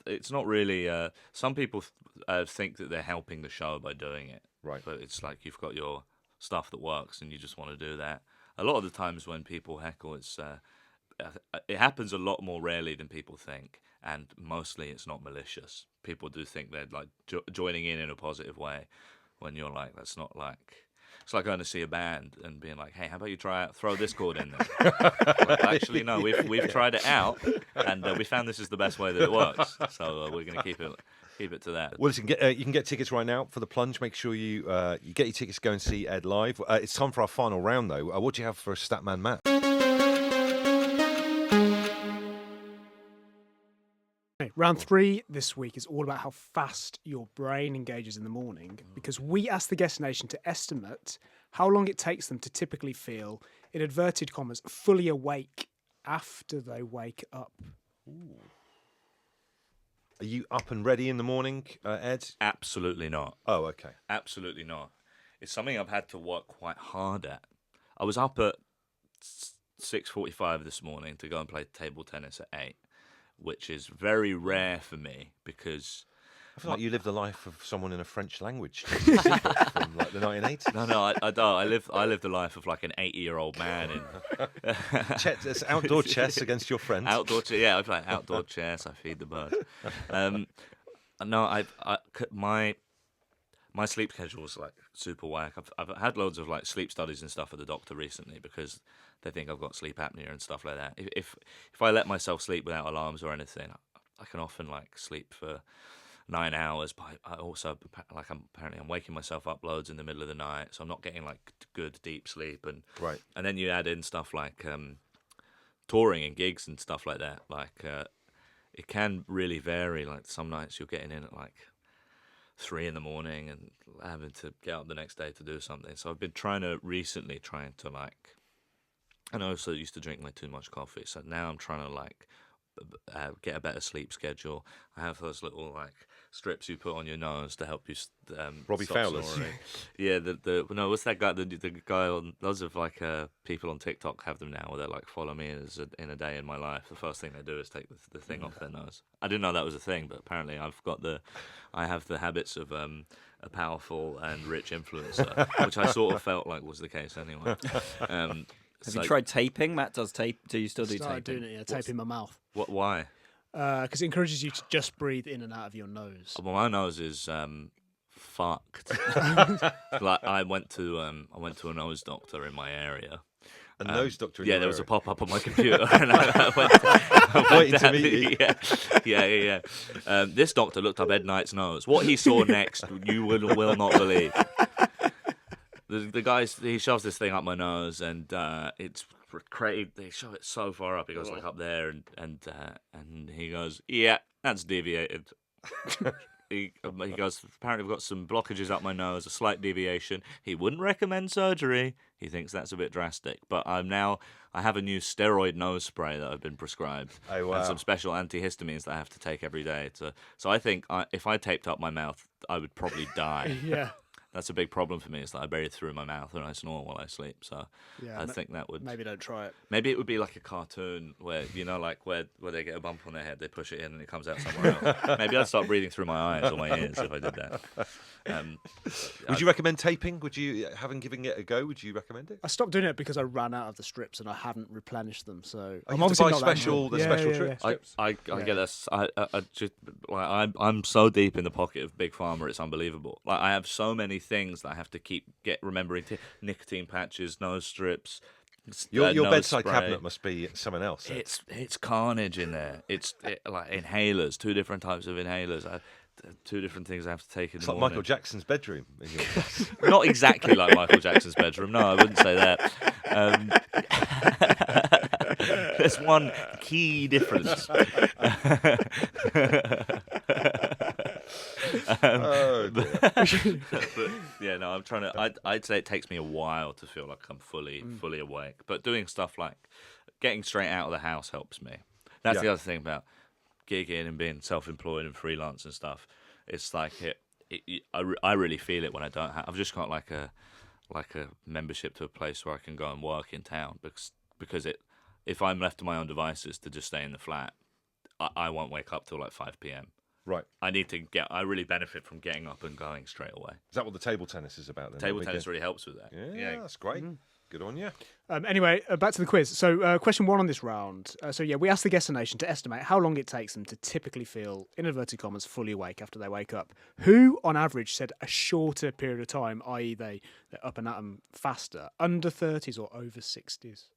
Speaker 2: it's not really. Some people think that they're helping the show by doing it.
Speaker 1: Right.
Speaker 2: But it's like you've got your stuff that works and you just want to do that. A lot of the times when people heckle, it happens a lot more rarely than people think, and mostly it's not malicious. People do think they're like joining in a positive way, when you're like, that's not like. It's like going to see a band and being like, "Hey, how about you throw this chord in there?" Like, actually, no, we've tried it out, and we found this is the best way that it works. So we're going to keep it to that.
Speaker 1: Well, listen, you can get tickets right now for the Plunge. Make sure you get your tickets to go and see Ed live. It's time for our final round, though. What do you have for Statman Matt?
Speaker 3: Round 3 this week is all about how fast your brain engages in the morning, because we asked the guest nation to estimate how long it takes them to typically feel, in inverted commas, fully awake after they wake up.
Speaker 1: Are you up and ready in the morning, Ed?
Speaker 2: Absolutely not.
Speaker 1: Oh, okay.
Speaker 2: Absolutely not. It's something I've had to work quite hard at. I was up at 6:45 this morning to go and play table tennis at 8. Which is very rare for me because
Speaker 1: I feel like you live the life of someone in a French language from like the 1980s.
Speaker 2: No, I don't. I live the life of like an 80-year-old man in
Speaker 1: It's outdoor chess against your friends.
Speaker 2: Yeah, I play outdoor chess. I feed the birds. No, my sleep schedule is like super whack. I've had loads of like sleep studies and stuff with the doctor recently because they think I've got sleep apnea and stuff like that. If I let myself sleep without alarms or anything, I can often like sleep for 9 hours. But I also I'm waking myself up loads in the middle of the night, so I'm not getting like good deep sleep. And
Speaker 1: Right.
Speaker 2: And then you add in stuff like touring and gigs and stuff like that. Like it can really vary. Like some nights you're getting in at like 3 a.m. and having to get up the next day to do something. So I've been trying to like, and I also used to drink way too much coffee. So now I'm trying to like get a better sleep schedule. I have those little like strips you put on your nose to help you.
Speaker 1: Robbie
Speaker 2: stop
Speaker 1: Fowler's.
Speaker 2: snoring. Yeah, what's that guy? The guy on lots of like people on TikTok have them now, where they like follow me in a day in my life. The first thing they do is take the thing off their nose. I didn't know that was a thing, but apparently I have the habits of a powerful and rich influencer, which I sort of felt like was the case anyway.
Speaker 4: Have you tried taping? Matt does tape. Do you still do
Speaker 3: Started
Speaker 4: taping?
Speaker 3: doing it, tape in my mouth.
Speaker 2: Why?
Speaker 3: Because it encourages you to just breathe in and out of your nose.
Speaker 2: Well, my nose is fucked. Like I went to a nose doctor in my area.
Speaker 1: A nose doctor in
Speaker 2: Yeah,
Speaker 1: your
Speaker 2: there was a
Speaker 1: area.
Speaker 2: pop-up on my computer. And I went
Speaker 1: Waiting to
Speaker 2: down
Speaker 1: meet you.
Speaker 2: Yeah. This doctor looked up Ed Knight's nose. What he saw next, you will not believe. The guy, he shoves this thing up my nose, and it's crazy. They shove it so far up. He goes like up there, and he goes, "Yeah, that's deviated." He goes, "Apparently, I've got some blockages up my nose, a slight deviation. He wouldn't recommend surgery. He thinks that's a bit drastic. But I have a new steroid nose spray that I've been prescribed,
Speaker 1: Oh, wow.
Speaker 2: and some special antihistamines that I have to take every day. So I think if I taped up my mouth, I would probably die."
Speaker 3: Yeah.
Speaker 2: That's a big problem for me, is that I bury it through my mouth when I snore while I sleep. So
Speaker 3: Yeah,
Speaker 2: I think that would...
Speaker 3: Maybe don't try it.
Speaker 2: Maybe it would be like a cartoon where, like where they get a bump on their head, they push it in and it comes out somewhere else. Maybe I'd start breathing through my eyes or my ears if I did that.
Speaker 1: Would you recommend taping? Would you, having given it a go, would you recommend it?
Speaker 3: I stopped doing it because I ran out of the strips and I haven't replenished them. So
Speaker 1: Oh, you have to buy special
Speaker 3: Yeah.
Speaker 1: strips.
Speaker 2: I get this. I just I'm so deep in the pocket of Big Pharma, it's unbelievable. Like I have so many things that I have to remembering nicotine patches, nose strips.
Speaker 1: Your
Speaker 2: nose
Speaker 1: bedside
Speaker 2: spray.
Speaker 1: cabinet must be someone else.
Speaker 2: It's carnage in there. It's like inhalers, 2 different types of inhalers. 2 different things I have to take in
Speaker 1: It's
Speaker 2: the
Speaker 1: like
Speaker 2: morning.
Speaker 1: Michael Jackson's bedroom in your place.
Speaker 2: Not exactly like Michael Jackson's bedroom. No, I wouldn't say that. There's one key difference.
Speaker 1: Oh, dear.
Speaker 2: But yeah, no, I'm trying to. I'd say it takes me a while to feel like I'm fully awake. But doing stuff like getting straight out of the house helps me. That's the other thing about gigging and being self-employed and freelance and stuff. It's like I really feel it when I don't have. I've just got like a membership to a place where I can go and work in town because if I'm left to my own devices to just stay in the flat, I won't wake up till like 5 p.m.
Speaker 1: Right.
Speaker 2: I really benefit from getting up and going straight away.
Speaker 1: Is that what the table tennis is about then?
Speaker 2: Table tennis really helps with that.
Speaker 1: Yeah, that's great. Good on you.
Speaker 3: Anyway, back to the quiz. So, question 1 on this round. We asked the guest nation to estimate how long it takes them to typically feel, in inverted commas, fully awake after they wake up. Who, on average, said a shorter period of time, i.e., they're up and at 'em faster, under 30s or over 60s?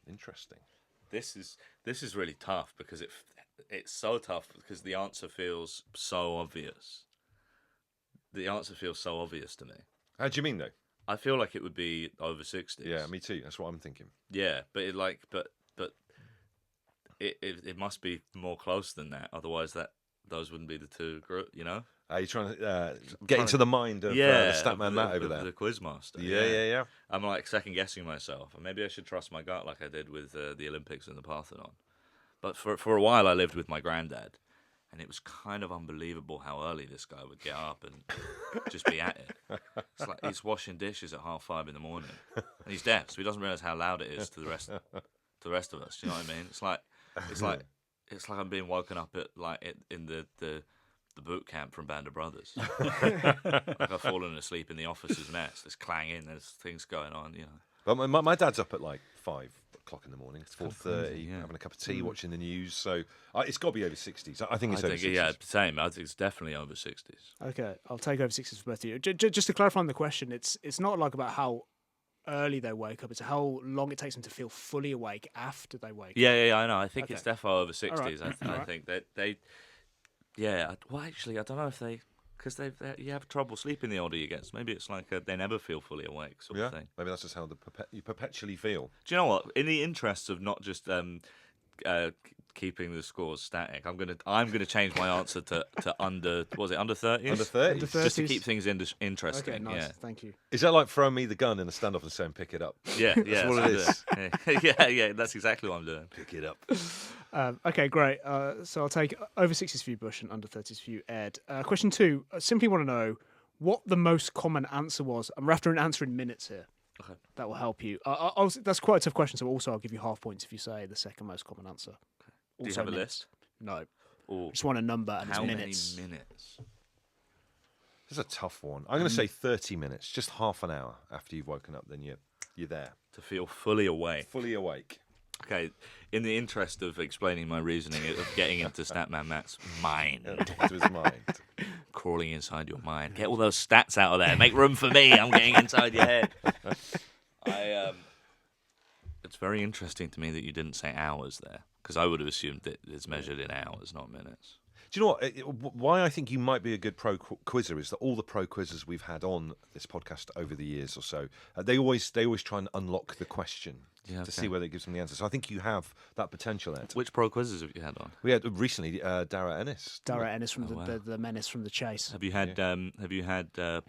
Speaker 1: Interesting.
Speaker 2: This is really tough because it's so tough because the answer feels so obvious. The answer feels so obvious to me.
Speaker 1: How do you mean, though?
Speaker 2: I feel like it would be over 60s.
Speaker 1: Yeah, me too. That's what I'm thinking.
Speaker 2: Yeah, but it must be more close than that. Otherwise, those wouldn't be the two group. You know?
Speaker 1: Are you trying to get into the mind of the Statman Matt over there?
Speaker 2: The quizmaster.
Speaker 1: Yeah.
Speaker 2: I'm like second guessing myself, and maybe I should trust my gut like I did with the Olympics and the Parthenon. But for a while, I lived with my granddad, and it was kind of unbelievable how early this guy would get up and just be at it. It's like he's washing dishes at 5:30 in the morning, and he's deaf, so he doesn't realize how loud it is to the rest of us. Do you know what I mean? It's like I'm being woken up in the boot camp from Band of Brothers. Like I've fallen asleep in the officer's mess. There's clanging. There's things going on. You know.
Speaker 1: But my dad's up at like 5 o'clock in the morning. It's 4:30, having a cup of tea, watching the news. So it's got to be over 60s. I think it's over 60s.
Speaker 2: Yeah, same. I think it's definitely over 60s.
Speaker 3: Okay, I'll take over 60s for both of you. Just to clarify on the question, it's not like about how early they wake up. It's how long it takes them to feel fully awake after they wake up.
Speaker 2: Yeah, I know. I think it's
Speaker 3: Okay.
Speaker 2: definitely over 60s.
Speaker 3: All right.
Speaker 2: I think that they. Yeah, well, actually, I don't know if because you have trouble sleeping the older you get. So maybe it's like they never feel fully awake sort of thing.
Speaker 1: Maybe that's just how you perpetually feel.
Speaker 2: Do you know what? In the interests of not just keeping the scores static, I'm gonna change my answer to under. Was it under 30s?
Speaker 1: Under 30s.
Speaker 3: Under 30s.
Speaker 2: Just to keep things interesting.
Speaker 3: Okay, nice.
Speaker 2: Yeah.
Speaker 3: Thank you.
Speaker 1: Is that like throwing me the gun in a standoff and saying pick it up?
Speaker 2: Yeah,
Speaker 1: That's what it is.
Speaker 2: Yeah, that's exactly what I'm doing.
Speaker 1: Pick it up.
Speaker 3: Okay, great. So I'll take over 60s for you, Bush, and under 30s for you, Ed. Question 2. I simply want to know what the most common answer was. I'm after an answer in minutes here.
Speaker 2: Okay.
Speaker 3: That will help you. That's quite a tough question, so also I'll give you half points if you say the second most common answer.
Speaker 2: Do you have a
Speaker 3: minutes.
Speaker 2: list?
Speaker 3: No.
Speaker 2: Or
Speaker 3: Just want a number and
Speaker 2: how
Speaker 3: it's
Speaker 2: many
Speaker 3: minutes.
Speaker 2: minutes?
Speaker 1: This is a tough one. I'm going to say 30 minutes, just half an hour after you've woken up. Then you're there,
Speaker 2: To feel fully awake.
Speaker 1: fully awake.
Speaker 2: Okay, in the interest of explaining my reasoning of getting into Statman Matt's mind,
Speaker 1: Into his mind.
Speaker 2: crawling inside your mind, get all those stats out of there, make room for me. I'm getting inside your head. It's very interesting to me that you didn't say hours there, because I would have assumed that it's measured in hours, not minutes.
Speaker 1: Do you know what? Why I think you might be a good pro quizzer is that all the pro quizzers we've had on this podcast over the years or so, they always try and unlock the question to see whether it gives them the answer. So I think you have that potential, Ed.
Speaker 2: Which pro quizzes have you had on?
Speaker 1: We had recently Dara Ennis.
Speaker 3: Dara Ennis from the menace from the chase.
Speaker 2: Have you had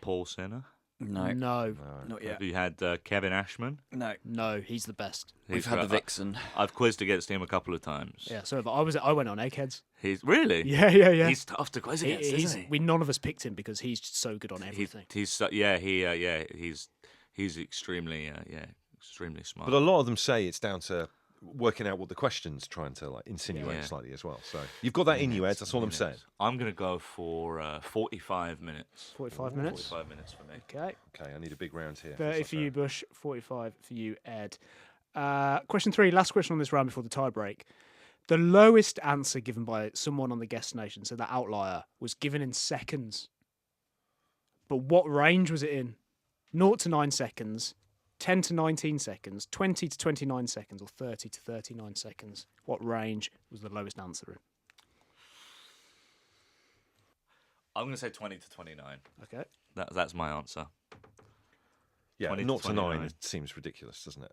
Speaker 2: Paul Sinner?
Speaker 4: No,
Speaker 3: No,
Speaker 4: not yet.
Speaker 2: Have you had Kevin Ashman?
Speaker 3: no, he's the best.
Speaker 4: We've had the Vixen.
Speaker 2: I've quizzed against him a couple of times.
Speaker 3: Yeah, so I went on Eggheads.
Speaker 2: He's really.
Speaker 3: Yeah.
Speaker 2: He's tough to quiz against, isn't he?
Speaker 3: None of us picked him because he's so good on everything.
Speaker 2: He's extremely extremely smart.
Speaker 1: But a lot of them say it's down to working out what the question's trying to insinuate slightly as well. So you've got that in you, Ed. That's all I'm saying.
Speaker 2: I'm going to go for 45 minutes.
Speaker 3: 45 minutes.
Speaker 2: 45 minutes for me.
Speaker 3: Okay.
Speaker 1: Okay, I need a big round here.
Speaker 3: 30
Speaker 1: Is
Speaker 3: for
Speaker 1: that
Speaker 3: you, Bush. 45 for you, Ed. Question 3, last question on this round before the tie break. The lowest answer given by someone on the guest nation, so that outlier, was given in seconds. But what range was it in? 0 to 9 seconds, 10 to 19 seconds, 20 to 29 seconds, or 30 to 39 seconds? What range was the lowest answer in?
Speaker 2: I'm going to say 20 to 29.
Speaker 3: Okay.
Speaker 2: That's my answer.
Speaker 1: Yeah,
Speaker 2: 20 to
Speaker 1: 0 to 9
Speaker 2: 29.
Speaker 1: seems ridiculous, doesn't it?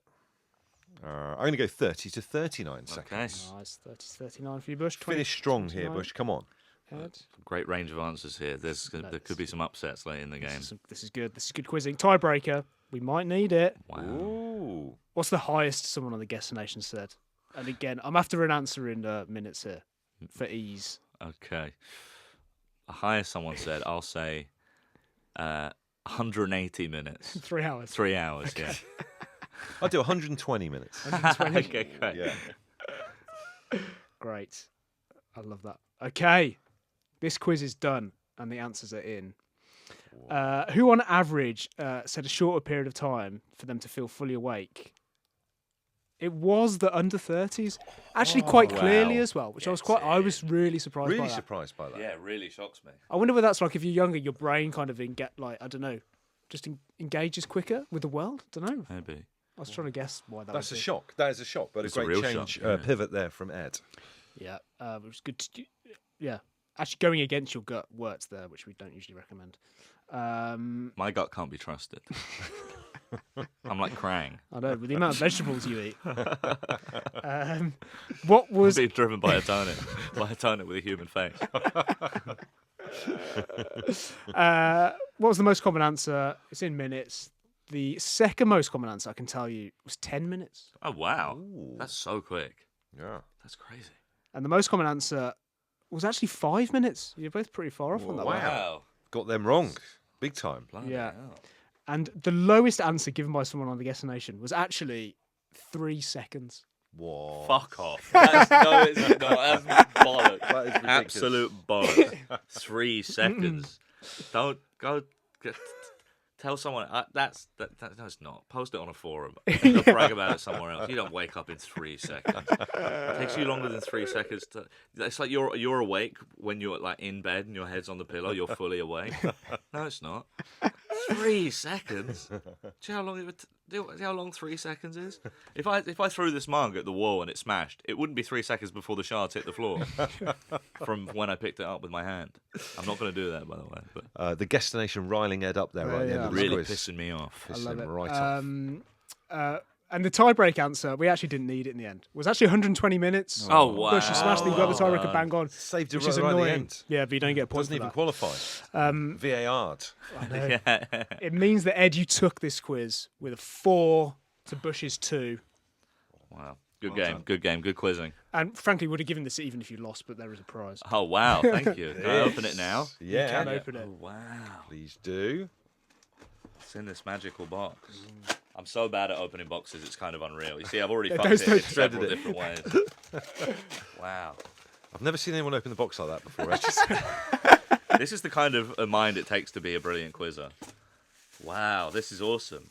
Speaker 1: I'm going to go 30 to 39 seconds.
Speaker 3: Nice. 30 to 39 for you, Bush. 20
Speaker 1: Finish strong
Speaker 3: to
Speaker 1: here,
Speaker 3: 29.
Speaker 1: Bush. Come on.
Speaker 3: Ed?
Speaker 2: Great range of answers here. There could be some upsets late in the game.
Speaker 3: This is good. This is good quizzing. Tiebreaker. We might need it.
Speaker 2: Wow.
Speaker 1: Ooh.
Speaker 3: What's the highest someone on the guest nation said? And again, I'm after an answer in minutes here for ease.
Speaker 2: Okay. The highest someone said, I'll say 180 minutes.
Speaker 3: 3 hours.
Speaker 2: 3 hours, yeah.
Speaker 1: I'll do 120 minutes.
Speaker 3: 120.
Speaker 2: Okay, great.
Speaker 1: Yeah.
Speaker 3: Great. I love that. Okay. This quiz is done and the answers are in. Who on average said a shorter period of time for them to feel fully awake? It was the under 30s, actually quite clearly as well, which I was really surprised by
Speaker 1: Really
Speaker 3: that.
Speaker 1: surprised by that.
Speaker 2: Yeah, it really shocks me.
Speaker 3: I wonder what that's like if you're younger, your brain kind of just engages quicker with the world. Don't know.
Speaker 2: Maybe.
Speaker 3: I was trying to guess why that
Speaker 1: That's a
Speaker 3: was.
Speaker 1: shock. That is a shock, but
Speaker 2: It's
Speaker 1: a
Speaker 2: a
Speaker 1: great
Speaker 2: real
Speaker 1: change,
Speaker 2: shock, yeah.
Speaker 1: pivot there from Ed.
Speaker 3: Yeah, it was good. Yeah, actually going against your gut works there, which we don't usually recommend.
Speaker 2: My gut can't be trusted. I'm like Krang.
Speaker 3: I know, with the amount of vegetables you eat. What was
Speaker 2: Being driven by a turnip, with a human face.
Speaker 3: what was the most common answer? It's in minutes. The second most common answer I can tell you was 10 minutes.
Speaker 2: Oh wow,
Speaker 1: Ooh.
Speaker 2: that's so quick.
Speaker 1: Yeah.
Speaker 2: That's crazy.
Speaker 3: And the most common answer was actually 5 minutes. You're both pretty far off on that one.
Speaker 2: Wow.
Speaker 1: Got them wrong. Big time.
Speaker 2: Bloody
Speaker 3: Yeah.
Speaker 2: hell.
Speaker 3: And the lowest answer given by someone on the Guest Nation was actually 3 seconds.
Speaker 1: Whoa.
Speaker 2: Fuck off. That's, no, it's not. That's bollocks.
Speaker 1: That is ridiculous.
Speaker 2: Absolute bollocks. 3 seconds. Don't go. Tell someone no, it's not. Post it on a forum. Go brag about it somewhere else. You don't wake up in 3 seconds. It takes you longer than 3 seconds to. It's like you're awake when you're like in bed and your head's on the pillow. You're fully awake. No, it's not. 3 seconds. Do you know how long it would? Do you know how long 3 seconds is? If I threw this mug at the wall and it smashed, it wouldn't be 3 seconds before the shards hit the floor. From when I picked it up with my hand. I'm not going to do that, by the way. But
Speaker 1: The Guestination riling Ed up there right at the end of the
Speaker 2: really
Speaker 1: quiz.
Speaker 2: pissing me off.
Speaker 3: I
Speaker 1: Pissing
Speaker 3: love
Speaker 1: him
Speaker 3: it.
Speaker 1: right off.
Speaker 3: And the tiebreak answer, we actually didn't need it in the end. It was actually 120 minutes.
Speaker 2: Oh wow!
Speaker 3: Bush, you smashed it, you got the tiebreaker bang on.
Speaker 1: Saved it
Speaker 3: Which
Speaker 1: right,
Speaker 3: is
Speaker 1: right at the
Speaker 3: annoying.
Speaker 1: end.
Speaker 3: Yeah, but you don't get a point
Speaker 1: Doesn't
Speaker 3: for
Speaker 1: even
Speaker 3: that.
Speaker 1: qualify. VAR'd.
Speaker 3: I know.
Speaker 2: Yeah.
Speaker 3: It means that, Ed, you took this quiz with a 4 to Bush's 2.
Speaker 2: Wow. Good game. Good game. Good quizzing.
Speaker 3: And frankly, would have given this even if you lost, but there is a prize.
Speaker 2: Oh wow! Thank you. Can I open it now?
Speaker 1: Yeah.
Speaker 3: You can open it.
Speaker 2: Oh wow!
Speaker 1: Please do.
Speaker 2: It's in this magical box. I'm so bad at opening boxes, it's kind of unreal. You see, I've already
Speaker 3: Yeah,
Speaker 2: fucked
Speaker 3: those
Speaker 2: it in
Speaker 3: don't-
Speaker 2: several different ways. Wow.
Speaker 1: I've never seen anyone open the box like that before. Ed.
Speaker 2: This is the kind of a mind it takes to be a brilliant quizzer. Wow, this is awesome.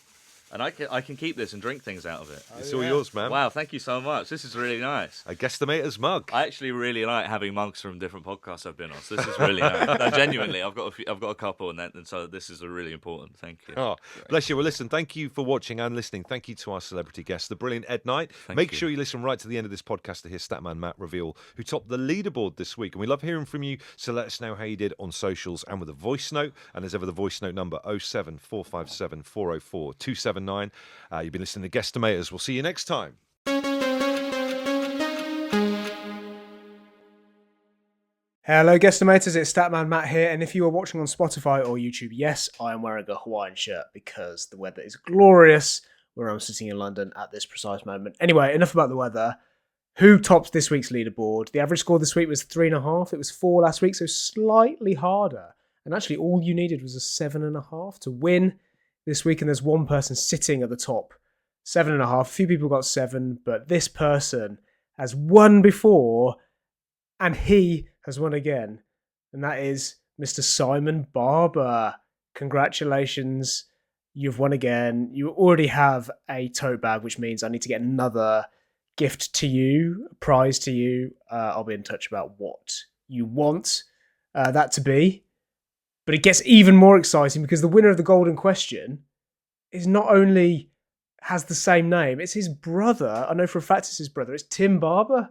Speaker 2: And I can keep this and drink things out of it.
Speaker 1: It's all yours, man.
Speaker 2: Wow, thank you so much. This is really nice.
Speaker 1: A Guestimator's mug.
Speaker 2: I actually really like having mugs from different podcasts I've been on. So this is really nice. No, genuinely, I've got a couple, and so this is a really important. Thank you.
Speaker 1: Oh, bless you. Well, listen, thank you for watching and listening. Thank you to our celebrity guest, the brilliant Ed Knight. Make
Speaker 2: you.
Speaker 1: sure you listen right to the end of this podcast to hear Statman Matt reveal who topped the leaderboard this week. And we love hearing from you, so let us know how you did on socials and with a voice note. And as ever, the voice note number 07457 404 279. You've been listening to Guestimators. We'll see you next time.
Speaker 3: Hello, Guestimators. It's Statman Matt here. And if you are watching on Spotify or YouTube, yes, I am wearing a Hawaiian shirt because the weather is glorious where I'm sitting in London at this precise moment. Anyway, enough about the weather. Who topped this week's leaderboard? The average score this week was 3.5. It was 4 last week, so slightly harder. And actually, all you needed was a 7.5 to win this week. And there's one person sitting at the top, 7.5. A few people got 7, but this person has won before, and he has won again. And that is Mr. Simon Barber. Congratulations. You've won again. You already have a tote bag, which means I need to get another gift to you, a prize to you. I'll be in touch about what you want that to be. But it gets even more exciting because the winner of the golden question is not only has the same name, it's his brother. I know for a fact it's his brother. It's Tim Barber,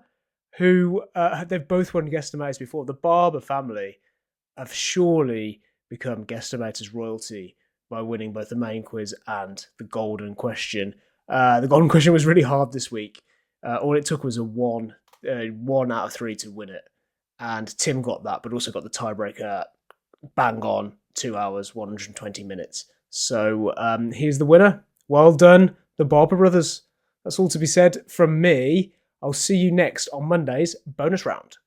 Speaker 3: who they've both won Guestimators before. The Barber family have surely become Guestimators royalty by winning both the main quiz and the golden question. The golden question was really hard this week. All it took was a 1 out of 3 to win it. and Tim got that, but also got the tiebreaker bang on, 2 hours, 120 minutes. So here's the winner. Well done, the Barber Brothers. That's all to be said from me. I'll see you next on Monday's bonus round.